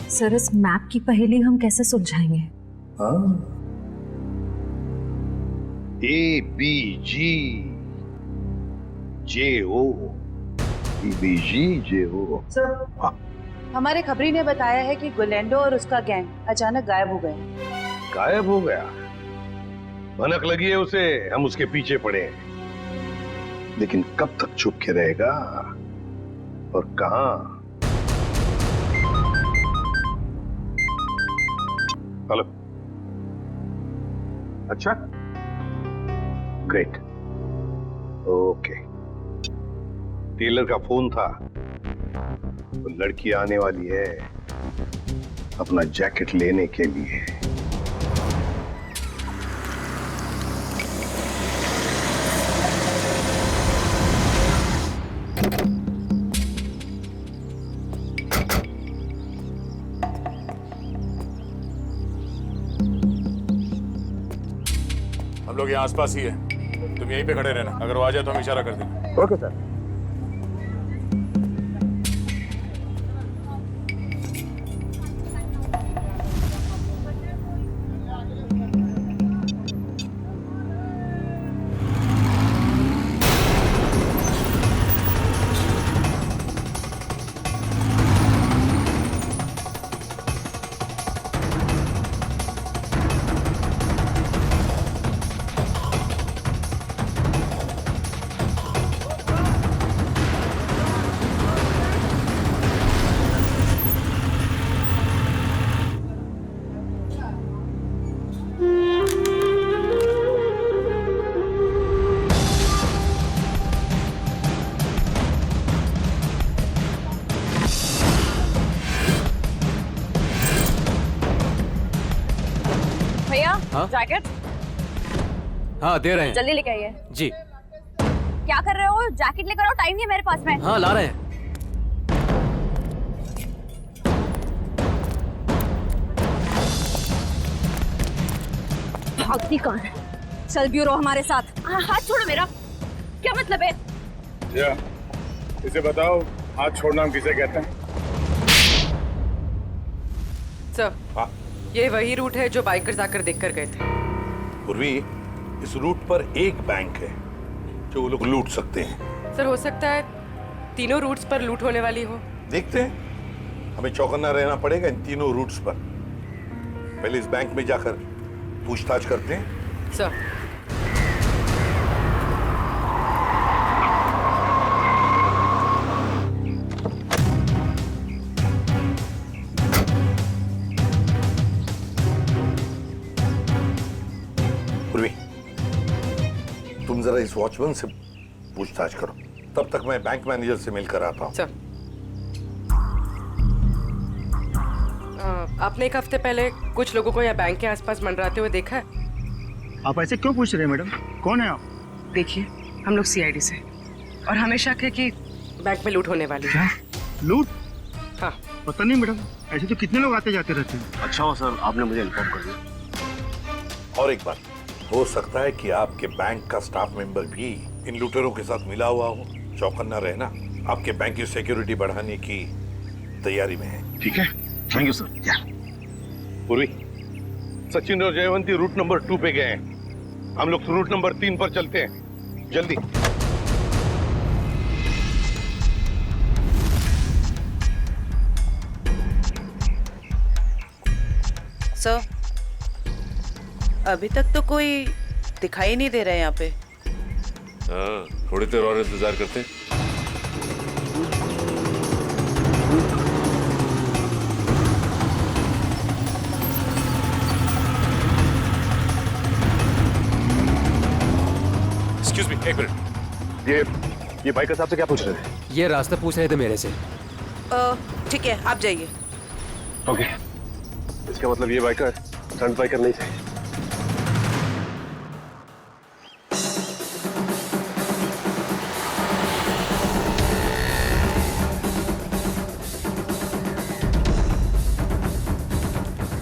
सर इस मैप की पहेली हम कैसे सुलझाएंगे? ABGJO। सर हमारे खबरी ने बताया है कि गोलेंडो और उसका गैंग अचानक गायब हो गए। गायब हो गया? भनक लगी है उसे, हम उसके पीछे पड़े हैं, लेकिन कब तक छुप के रहेगा और कहां? हेलो, अच्छा, ग्रेट, ओके। टेलर का फोन था, वो लड़की आने वाली है अपना जैकेट लेने के लिए। हम लोग यहाँ आसपास ही है, तुम यहीं पे खड़े रहना, अगर वो आ जाए तो हम इशारा कर देंगे। Okay sir. हाँ? जैकेट हाँ दे रहे हैं। जल्दी लेके आइए। जी। क्या कर रहे हो? जैकेट लेकर आओ, टाइम नहीं है मेरे पास में। हाँ ला रहे हैं। भागती कौन है? चल ब्यूरो हमारे साथ। हाथ छोड़ो मेरा। क्या मतलब है? या, इसे बताओ हाथ छोड़ना हम किसे कहते हैं? सर, ये वही रूट है जो बाइकर्स आकर देखकर गए थे। पूर्वी, इस रूट पर एक बैंक है जो वो लोग लूट सकते हैं। सर, हो सकता है तीनों रूट्स पर लूट होने वाली हो। देखते हैं, हमें चौकन्ना रहना पड़ेगा इन तीनों रूट्स पर। पहले इस बैंक में जाकर पूछताछ करते हैं। सर, पूर्वी, तुम जरा इस वॉचमैन से पूछताछ करो, तब तक मैं बैंक मैनेजर से मिलकर आता हूँ। सर, आपने एक हफ्ते पहले कुछ लोगों को यहाँ बैंक के आसपास मंडराते हुए देखा है? आप ऐसे क्यों पूछ रहे हैं मैडम? कौन है आप? देखिए, हम लोग सीआईडी से और हमें शक है कि बैंक में लूट होने वाली है। लूट? हाँ। पता नहीं मैडम, ऐसे तो कितने लोग आते जाते रहते हैं। अच्छा हो सर, आपने मुझे इन्फॉर्म कर दिया। और एक बात, हो सकता है कि आपके बैंक का स्टाफ मेंबर भी इन लूटेरों के साथ मिला हुआ हो। चौकन्ना रहना, आपके बैंक की सिक्योरिटी बढ़ाने की तैयारी में है। ठीक है, थैंक यू सर। पूर्वी, सचिन और जयवंती रूट नंबर 2 पे गए हैं। हम लोग रूट नंबर 3 पर चलते हैं, जल्दी। सर, अभी तक तो कोई दिखाई नहीं दे रहा है यहाँ पे। हाँ, थोड़ी देर और इंतजार करते हैं। एक्सक्यूज मी, एक मिनट। ये बाइकर साहब से क्या पूछ रहे थे? ये रास्ता पूछ रहे थे मेरे से। ठीक है, आप जाइए। ओके, इसका मतलब ये बाइकर स्टंट बाइकर नहीं थे।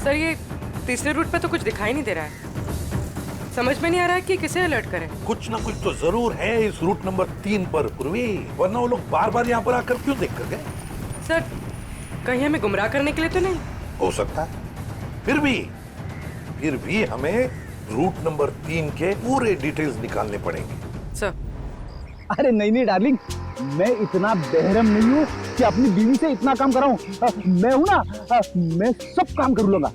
सर, ये तीसरे रूट पे तो कुछ दिखाई नहीं दे रहा है। समझ में नहीं आ रहा है कि किसे अलर्ट करें। कुछ ना कुछ तो जरूर है इस रूट नंबर 3 पर पूर्वी, वरना वो लोग बार बार यहाँ पर आकर क्यों देख कर गए? सर, कहीं हमें गुमराह करने के लिए तो नहीं? हो सकता है। फिर भी हमें रूट नंबर 3 के पूरे डिटेल्स निकालने पड़ेंगे। सर, अरे नहीं डार्लिंग, मैं इतना बेहरम नहीं हूँ कि अपनी बीवी से इतना काम कराऊं। मैं हूं ना, मैं सब काम कर लूंगा।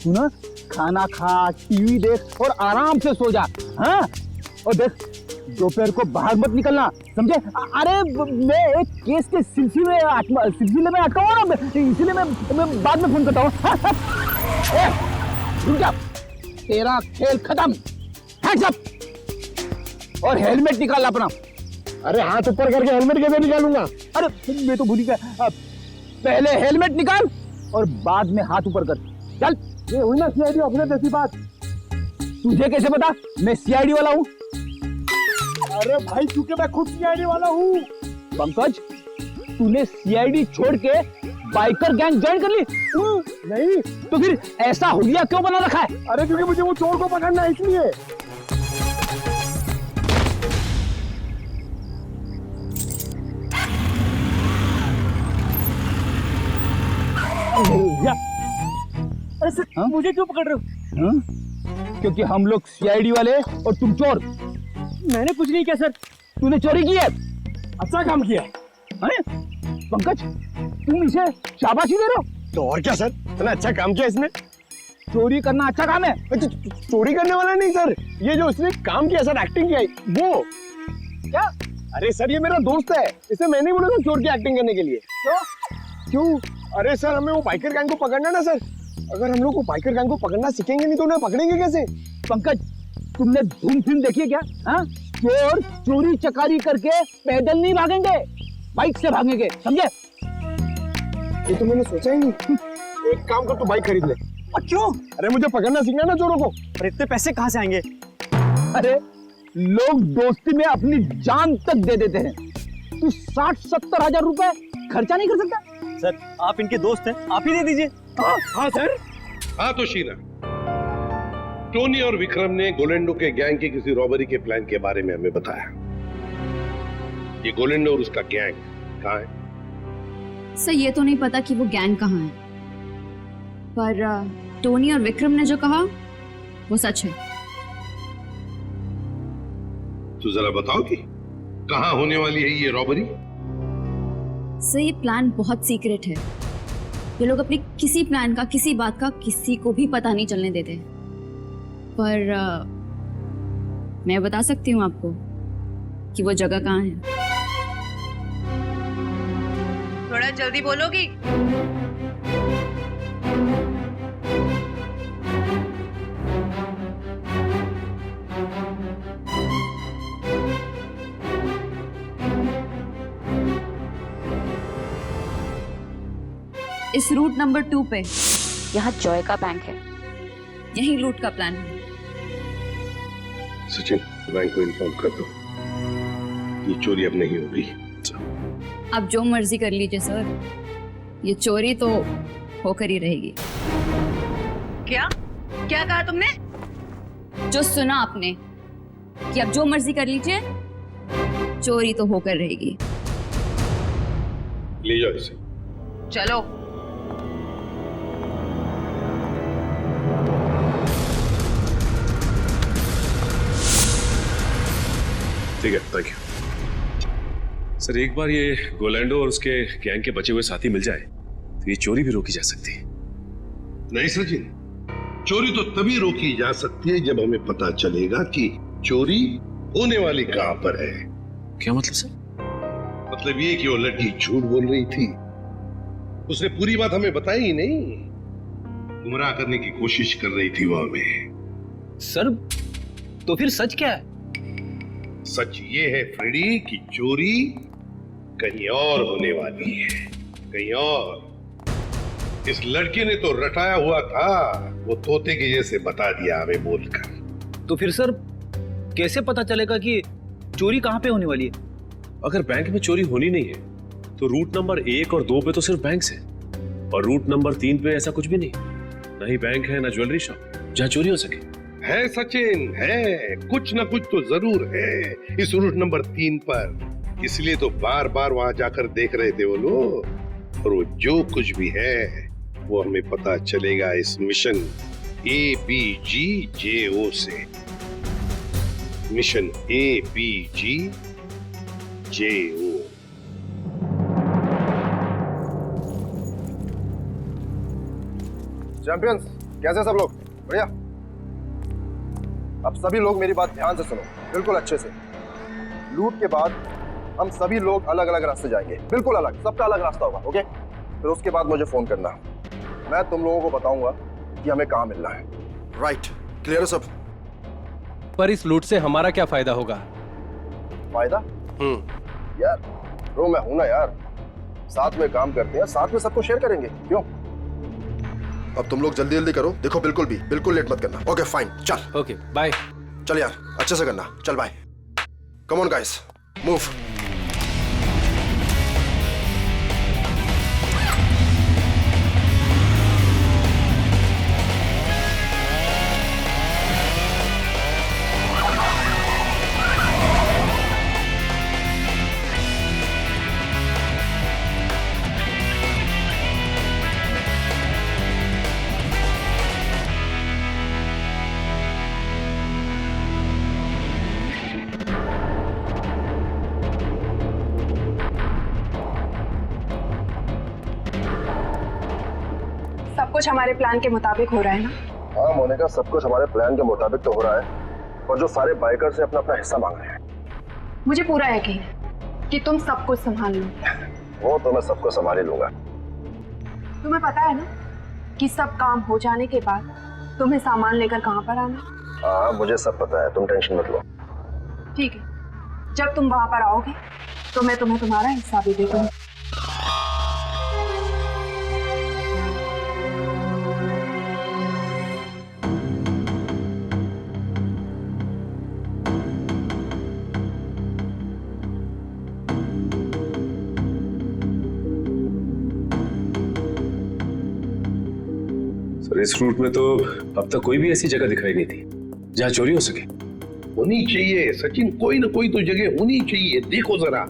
सुना, खाना खा, टीवी देख और आराम से सो जा। हाँ, और देख, दोपहर को बाहर मत निकलना, समझे? अरे मैं एक केस के सिलसिले में अटका हूं ना, इसीलिए मैं बाद में फोन करता हूँ। रुक जा, तेरा खेल खत्म। हैंड्स अप और हेलमेट निकाल अपना। अरे हाथ ऊपर करके हेलमेट कैसे निकालूंगा? अरे मैं तो भूल गया, पहले हेलमेट निकाल और बाद में हाथ ऊपर कर। चल, ये हुई ना सीआईडी अपने जैसी बात। तुझे कैसे पता मैं सीआईडी वाला हूँ? अरे भाई, क्योंकि मैं खुद सीआईडी वाला हूँ। पंकज, तूने सीआईडी छोड़ के बाइकर गैंग ज्वाइन कर ली? नहीं। तो फिर ऐसा हुलिया क्यों बना रखा है? अरे क्योंकि मुझे वो चोर को पकड़ना है, इसलिए। अरे सर, मुझे क्यों पकड़ रहे हो? क्योंकि हम लोग सीआईडी वाले और तुम चोर। मैंने कुछ नहीं किया सर। तूने चोरी की है। अच्छा काम किया है पंकज, तुम इसे शाबाशी दे रहे हो? तो और क्या सर, इतना अच्छा काम किया इसने। चोरी करना अच्छा काम है? चोरी करने वाला नहीं सर, ये जो उसने काम किया सर, एक्टिंग किया वो। क्या? अरे सर, ये मेरा दोस्त है, इसे मैंने बोला था चोर की एक्टिंग करने के लिए। क्यों? अरे सर, हमें वो बाइकर गैंग को पकड़ना ना सर। अगर हम लोग को बाइकर गैंग को पकड़ना सीखेंगे नहीं तो उन्हें पकड़ेंगे कैसे? पंकज, तुमने धूम फिल्म देखी है क्या? हाँ, चोर चोरी चकारी करके पैदल नहीं भागेंगे, बाइक से भागेंगे, समझे? ये तो मैंने सोचा ही नहीं। एक काम कर, तू बाइक खरीद ले। क्यों? अरे मुझे पकड़ना सीखना ना चोरों को। और इतने पैसे कहाँ से आएंगे? अरे लोग दोस्ती में अपनी जान तक दे देते हैं। तू 60-70 हजार रुपए खर्चा नहीं कर सकता? सर, आप इनके दोस्त हैं, आप ही दे दीजिए। हाँ सर। हाँ तो शीला, टोनी और विक्रम ने गोलेंडो के गैंग की किसी रॉबरी के प्लान के बारे में हमें बताया। ये गोलेंडो और उसका गैंग कहाँ है? सर ये तो नहीं पता कि वो गैंग कहाँ है, पर टोनी और विक्रम ने जो कहा वो सच है। तो जरा बताओ कि कहाँ होने वाली है ये रॉबरी? सर ये प्लान बहुत सीक्रेट है। ये लोग अपने किसी प्लान का, किसी बात का किसी को भी पता नहीं चलने देते। पर मैं बता सकती हूँ आपको कि वो जगह कहाँ है। थोड़ा जल्दी बोलोगी? इस रूट नंबर 2 पे यहाँ जॉय का बैंक है, यही लूट का प्लान है। सचिन, बैंक को इन्फॉर्म कर दो, ये चोरी अब नहीं होगी। आप जो मर्जी कर लीजिए सर, ये चोरी तो होकर ही रहेगी। क्या क्या कहा तुमने? जो सुना आपने कि आप जो मर्जी कर लीजिए, चोरी तो होकर रहेगी। ले जाओ इसे। चलो। ठीक है, थैंक यू सर। एक बार ये गोलैंडो और उसके गैंग के बचे हुए साथी मिल जाए तो ये चोरी भी रोकी जा सकती है। नहीं सचिन, चोरी तो तभी रोकी जा सकती है जब हमें पता चलेगा कि चोरी होने वाली कहां पर है। क्या मतलब सर? मतलब ये कि वो लड़की झूठ बोल रही थी, उसने पूरी बात हमें बताई ही नहीं, गुमराह करने की कोशिश कर रही थी वो हमें। सर तो फिर सच क्या है? सच ये है फ्रेडी कि चोरी कहीं और होने वाली है, कहीं और। इस लड़के ने तो रटाया हुआ था, वो तोते के जैसे बता दिया हमें बोलकर। तो फिर सर कैसे पता चलेगा कि चोरी कहाँ पे होने वाली है? अगर बैंक में चोरी होनी नहीं है तो रूट नंबर 1 और 2 पे तो सिर्फ बैंक है, और रूट नंबर 3 पे ऐसा कुछ भी नहीं, ना ही बैंक है ना ज्वेलरी शॉप जहाँ चोरी हो सके। है सचिन, है कुछ ना कुछ तो जरूर है इस रूट नंबर 3 पर, इसलिए तो बार बार वहां जाकर देख रहे थे वो लोग। और वो जो कुछ भी है वो हमें पता चलेगा इस मिशन ABGJO से। Mission ABGJO। चैंपियंस, कैसे सब लोग? बढ़िया। अब सभी लोग मेरी बात ध्यान से सुनो, बिल्कुल अच्छे से। लूट के बाद हम सभी लोग अलग अलग रास्ते जाएंगे, बिल्कुल अलग, सबका अलग रास्ता होगा, ओके? फिर उसके बाद मुझे फोन करना, मैं तुम लोगों को बताऊंगा कि हमें कहाँ मिलना है। राइट, क्लियर है सब? पर इस लूट से हमारा क्या फायदा होगा? फायदा? यार ब्रो, मैं हूं ना यार, साथ में काम करते हैं, साथ में सबको शेयर करेंगे, क्यों? अब तुम लोग जल्दी जल्दी करो, देखो बिल्कुल लेट मत करना। ओके फाइन, चल। Okay bye. चल यार, अच्छे से करना, चल bye. Come on guys, move. कुछ हमारे प्लान के मुताबिक हो रहा है ना? हाँ मोनिका, सब कुछ हमारे प्लान के मुताबिक तो हो रहा है, और जो सारे बाइकर से अपना अपना हिस्सा मांग रहे हैं। मुझे पूरा यकीन है कि तुम सब कुछ संभाल लो। वो तो मैं सबको संभाल ही लूंगा। तुम्हें पता है ना कि सब काम हो जाने के बाद तुम्हें सामान लेकर कहाँ पर आना? हाँ मुझे सब पता है, तुम टेंशन मत लो। ठीक है, जब तुम वहां पर आओगे तो मैं तुम्हें तुम्हारा हिस्सा भी दे दूंगी। सर इस रूट में तो अब तक कोई भी ऐसी जगह दिखाई नहीं थी जहाँ चोरी हो सके। होनी चाहिए सचिन, कोई ना कोई तो जगह होनी चाहिए। देखो जरा,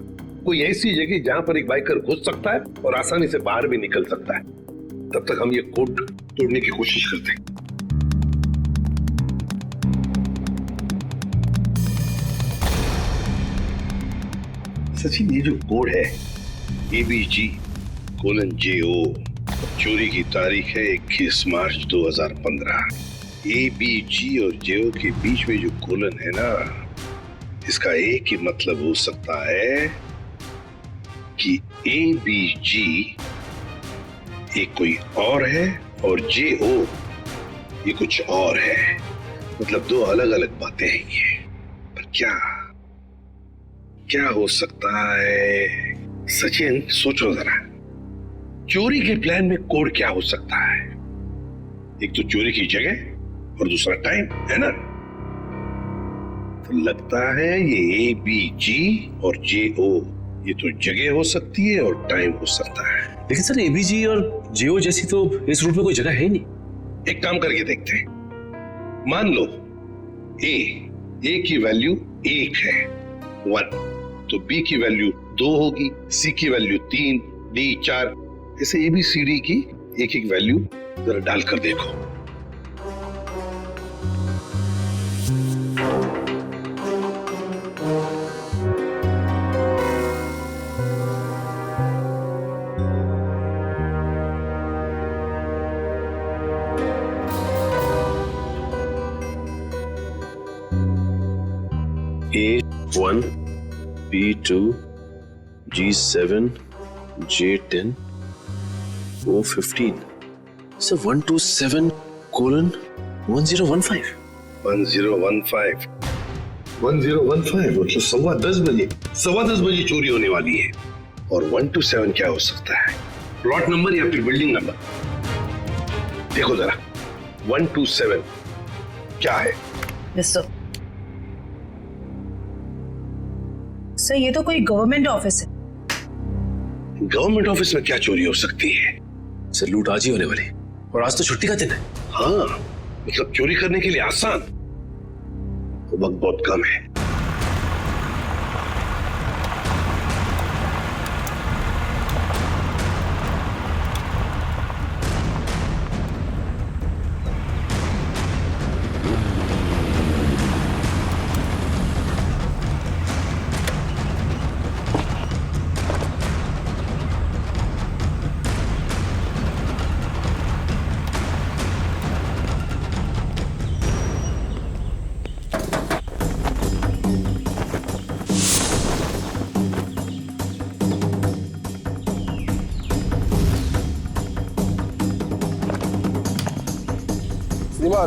कोई ऐसी जगह जहां पर एक बाइकर घुस सकता है और आसानी से बाहर भी निकल सकता है। तब तक हम ये कोड तोड़ने की कोशिश करते हैं। सचिन, ये जो कोड है ABG:JO, चोरी की तारीख है 21 मार्च 2015। ABG और JO के बीच में जो कोलन है ना, इसका एक ही मतलब हो सकता है कि ABG एक कोई और है और JO ये कुछ और है। मतलब दो अलग अलग बातें हैं ये। पर क्या हो सकता है? सचिन, सोचो जरा, चोरी के प्लान में कोड क्या हो सकता है? एक तो चोरी की जगह और दूसरा टाइम, है ना? तो लगता है ये ABG और JO ये तो जगह हो सकती है और टाइम हो सकता है। लेकिन सर, ABG और JO जैसी तो इस रूट में कोई जगह है ही नहीं। एक काम करके देखते हैं। मान लो A की वैल्यू 1 है, 1, तो B की वैल्यू 2 होगी, C की वैल्यू 3, D 4, ऐसे ABCD की एक एक वैल्यू जरा डालकर देखो। A1, B2, G7, J10, O15. So 127:1015. 1015 मतलब 10:15 बजे, 10:15 बजे चोरी होने वाली है। और 127 क्या हो सकता है? प्लॉट नंबर या फिर बिल्डिंग नंबर? देखो जरा, 127 क्या है? सर, ये तो कोई गवर्नमेंट ऑफिस है। गवर्नमेंट ऑफिस में क्या चोरी हो सकती है? सर, लूट आज ही होने वाली, और आज तो छुट्टी का दिन है। हाँ, मतलब चोरी करने के लिए आसान, वक्त बहुत कम है।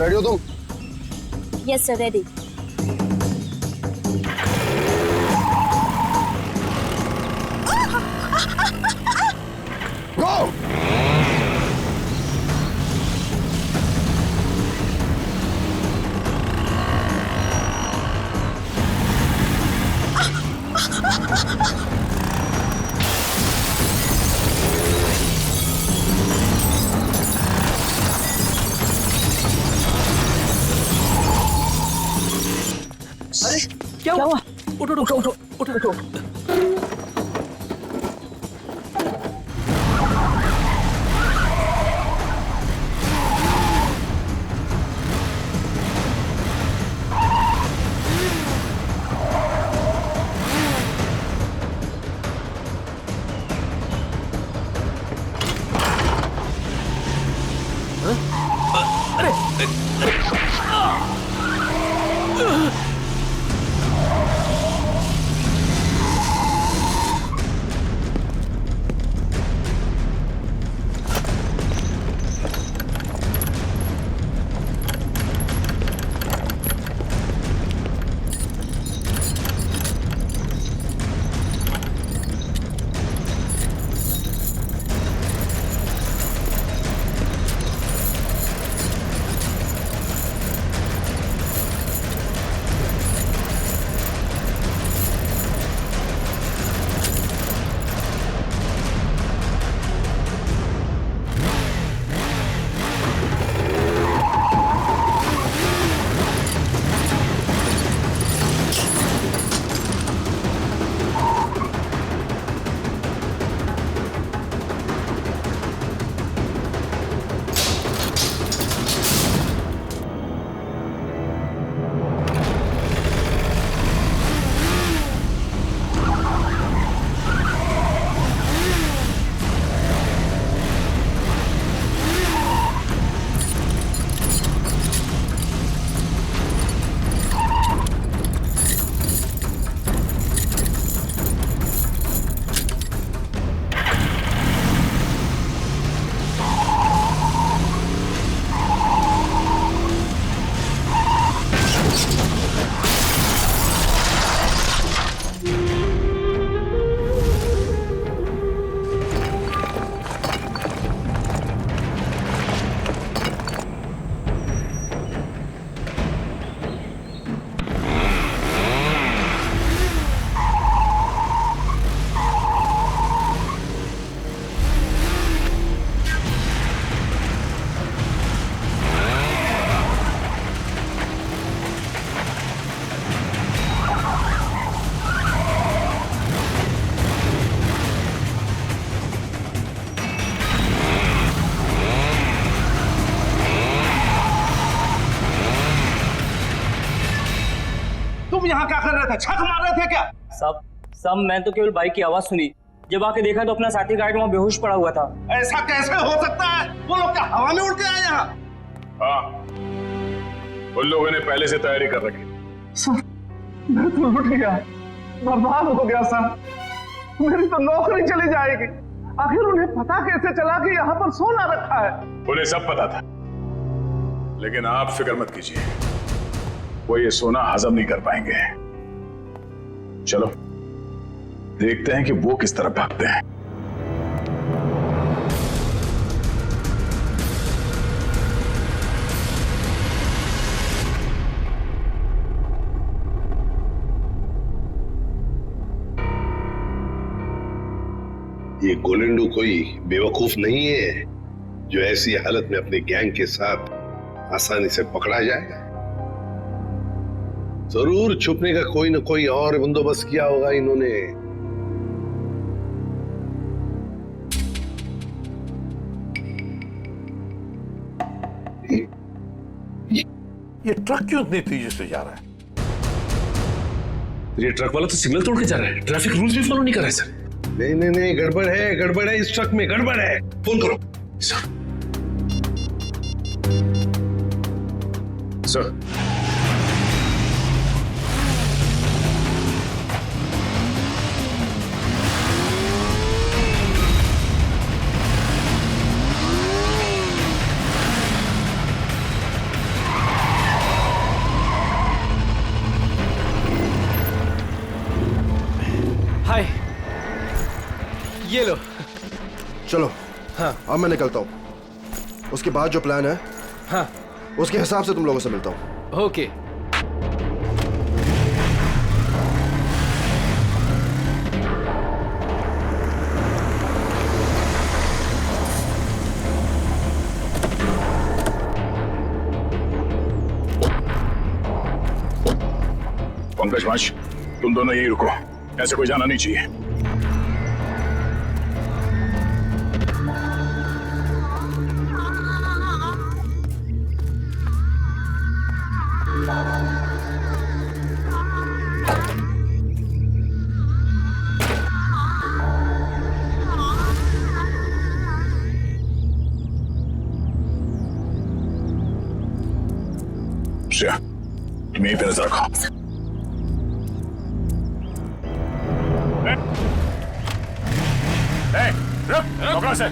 रेडी हो तुम? Yes sir, ready. गो! अरे क्या हुआ? उठो उठो उठो उठो उठो। तुम यहाँ क्या कर रहे थे? छक मार रहे थे क्या? सब मैं तो केवल बाइक की आवाज सुनी। जब आके देखा तो अपना साथी गाइड वहाँ बेहोश पड़ा हुआ था। ऐसा कैसे हो सकता है? वो लोग क्या हवा में उड़ के आए यहाँ? हाँ, उन लोगों ने पहले से तैयारी कर रखी। सर, मैं तो लुट गया, बर्बाद हो गया सर। मेरी तो नौकरी चली जाएगी। आखिर उन्हें पता कैसे चला कि यहाँ पर सोना रखा है? उन्हें सब पता था, लेकिन आप फिक्र मत कीजिए, वो ये सोना हजम नहीं कर पाएंगे। चलो देखते हैं कि वो किस तरफ भागते हैं। ये गोलेंडू कोई बेवकूफ नहीं है जो ऐसी हालत में अपने गैंग के साथ आसानी से पकड़ा जाए। जरूर छुपने का कोई ना कोई और बंदोबस्त किया होगा इन्होंने। ये ट्रक क्यों इतनी तेजी से जा रहा है? ये ट्रक वाला तो सिग्नल तोड़ के जा रहा है, ट्रैफिक रूल्स भी फॉलो नहीं कर रहा है सर। नहीं, गड़बड़ है इस ट्रक में, गड़बड़ है। फोन करो सर। हाय, ये लो। चलो, हाँ, अब मैं निकलता हूँ। उसके बाद जो प्लान है, हाँ, उसके हिसाब से तुम लोगों से मिलता हूँ। ओके। पंकज माश, तुम दोनों यहीं रुको, ऐसे कोई जाना नहीं चाहिए। श्रेया, तुम यहीं पे नजर रखो। रुक से।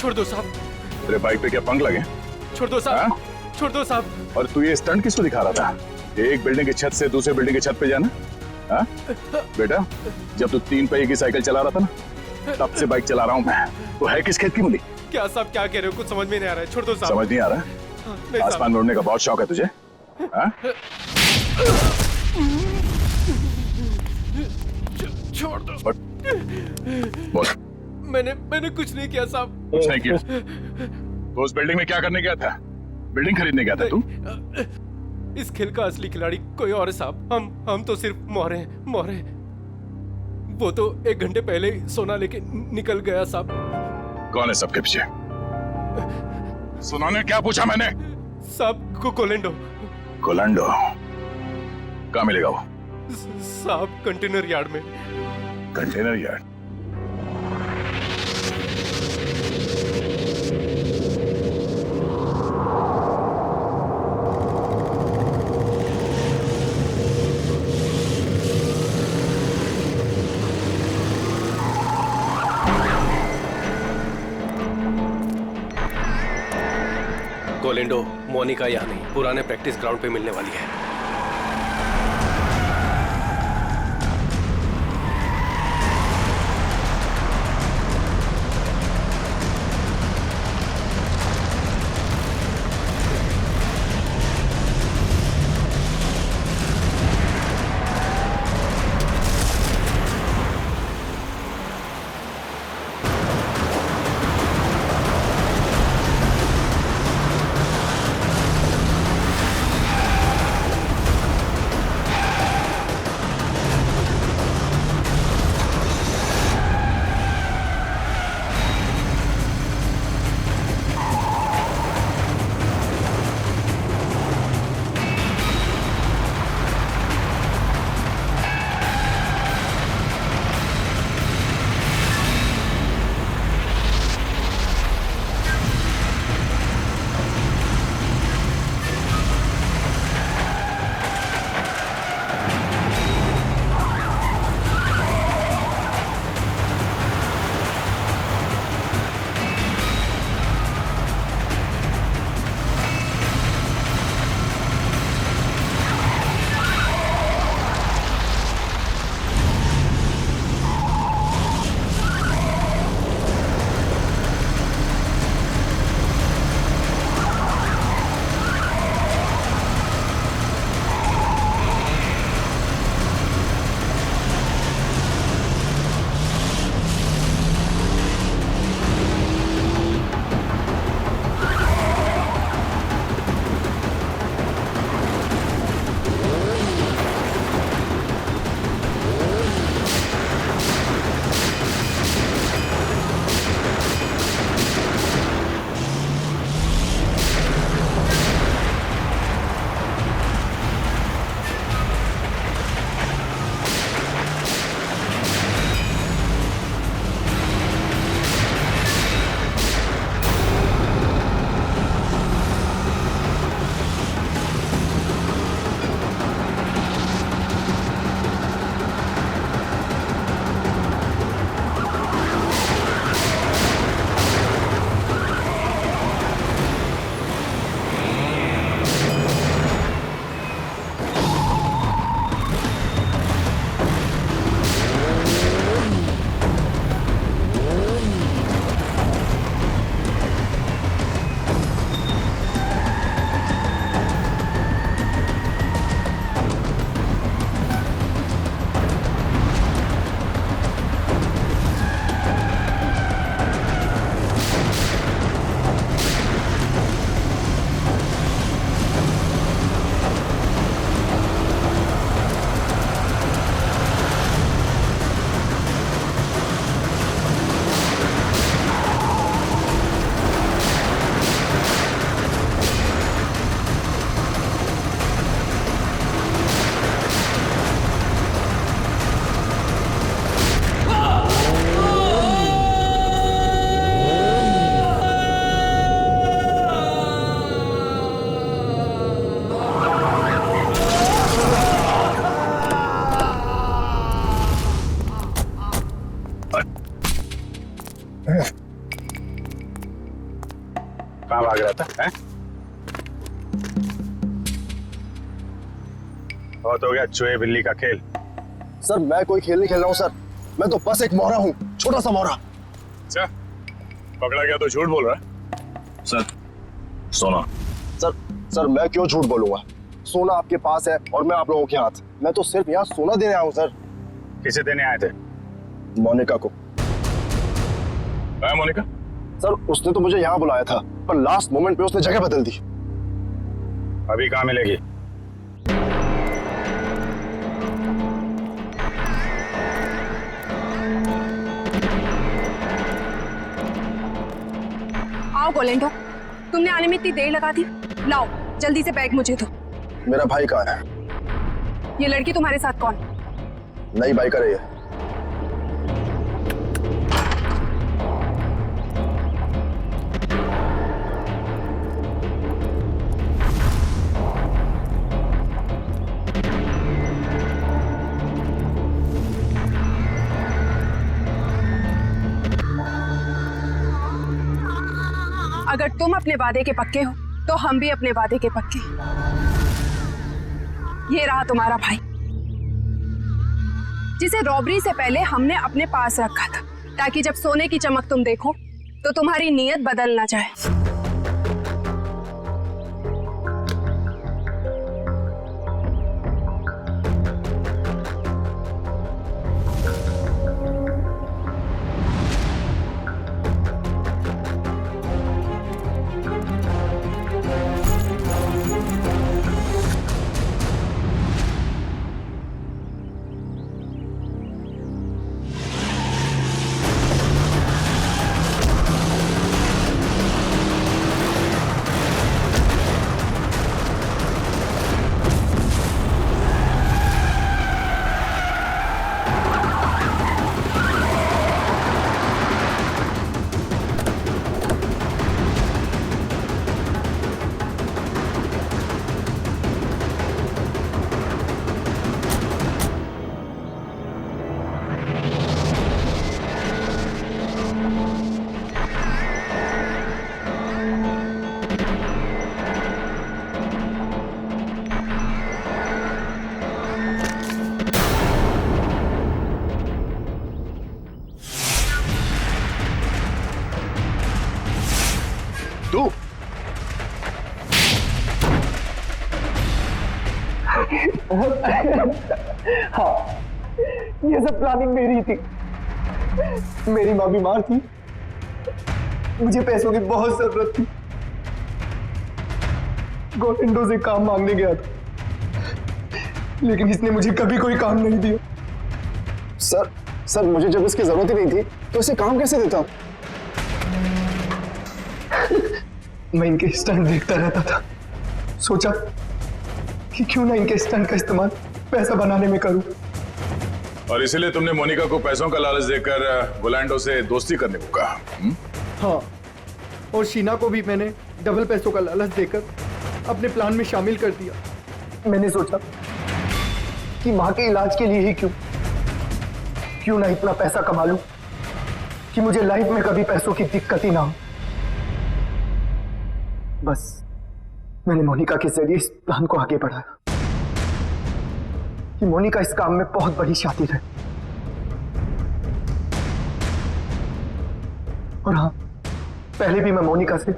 छोड़ दो साहब। तेरे बाइक पे क्या पंख लगे? छोड़ दो साहब। छोड़ दो साहब। और तू ये स्टंट किसको दिखा रहा था? एक बिल्डिंग की छत से दूसरे बिल्डिंग की छत पे जाना? हाँ? बेटा, जब तू 3 पहिए की साइकिल चला रहा था ना, तब से बाइक चला रहा हूँ मैं। तो है किस खेत की मूली? क्या साहब क्या कह रहे हो? कुछ समझ में नहीं आ रहा है। छोड़ दो साहब। समझ नहीं आ रहा? नहीं आसमान साहब। में उड़ने का बहुत शौक है तुझे? हाँ? छोड़ दो। बोल। मैंने कुछ नहीं किया साहब। कुछ नहीं किया? तो उस बिल्डिंग में क्या करने गया था? बिल्डिंग खरीदने गया था तू? इस खेल का असली खिलाड़ी कोई और है साहब। हम तो सिर्फ मोहरे हैं, मोहरे। वो तो 1 घंटे पहले ही सोना लेके निकल गया साहब। कौन है सबके पीछे? सुनाने क्या पूछा मैंने? साहब को कोलेंडो। कोलंडो? कहाँ मिलेगा वो? साहब कंटेनर यार्ड में। Container yard? कोलेंडो मोनिका यहाँ नहीं, पुराने प्रैक्टिस ग्राउंड पे मिलने वाली है। कहाँ भाग रहा था? हैं? बहुत हो गया चूहे बिल्ली का खेल। सर मैं कोई खेल नहीं खेल रहा हूँ सर, मैं तो बस एक मोहरा हूँ, छोटा सा मोहरा। अच्छा, पकड़ा गया तो झूठ बोल रहा है। सर सोना। सर मैं क्यों झूठ बोलूंगा? सोना आपके पास है और मैं आप लोगों के हाथ। मैं तो सिर्फ यहाँ सोना देने आया हूँ सर। किसे देने आए थे? मोनिका को। मोनिका? सर उसने तो मुझे यहाँ बुलाया था, पर लास्ट मोमेंट पे उसने जगह बदल दी। अभी कहाँ मिलेगी? आओ गोलेंडो, तुमने आने में इतनी देर लगा दी। लाओ जल्दी से बैग मुझे दो। मेरा भाई कहाँ है? ये लड़की तुम्हारे साथ कौन? नई बाइकर है ये। अगर तुम अपने वादे के पक्के हो तो हम भी अपने वादे के पक्के। ये रहा तुम्हारा भाई, जिसे रॉबरी से पहले हमने अपने पास रखा था, ताकि जब सोने की चमक तुम देखो तो तुम्हारी नीयत बदल ना जाए। तू हाँ, ये सब प्लानिंग मेरी थी। मेरी माँ बीमार थी, मुझे पैसों की बहुत जरूरत थी। गोविंदो से काम मांगने गया था, लेकिन इसने मुझे कभी कोई काम नहीं दिया। सर मुझे जब इसकी जरूरत ही नहीं थी तो इसे काम कैसे देता? मैं इनके स्टंट देखता रहता था, सोचा कि क्यों ना इनके स्टंट का इस्तेमाल पैसा बनाने में करूं। और इसीलिए तुमने मोनिका को पैसों का लालच देकर गोलैंडो से दोस्ती करने को कहा? हाँ, और शीना को भी मैंने डबल पैसों का लालच देकर अपने प्लान में शामिल कर दिया। मैंने सोचा कि माँ के इलाज के लिए ही क्यों ना इतना पैसा कमा लूं कि मुझे लाइफ में कभी पैसों की दिक्कत ही ना हो। बस मैंने मोनिका के जरिए इस प्लान को आगे बढ़ाया कि मोनिका इस काम में बहुत बड़ी शातिर है। और हाँ, पहले भी मैं मोनिका से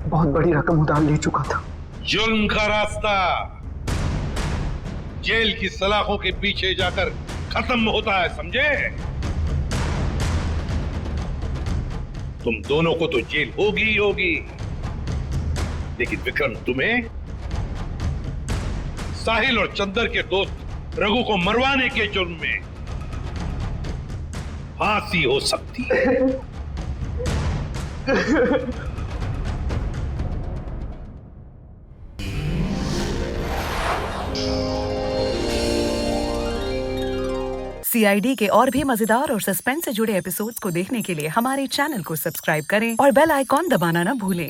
बहुत बड़ी रकम उधार ले चुका था। जुल्म का रास्ता जेल की सलाखों के पीछे जाकर खत्म होता है, समझे? तुम दोनों को तो जेल होगी ही होगी, लेकिन विक्रम तुम्हें साहिल और चंदर के दोस्त रघु को मरवाने के जुर्म में फांसी हो सकती है। CID के और भी मजेदार और सस्पेंस से जुड़े एपिसोड्स को देखने के लिए हमारे चैनल को सब्सक्राइब करें और बेल आइकॉन दबाना ना भूलें।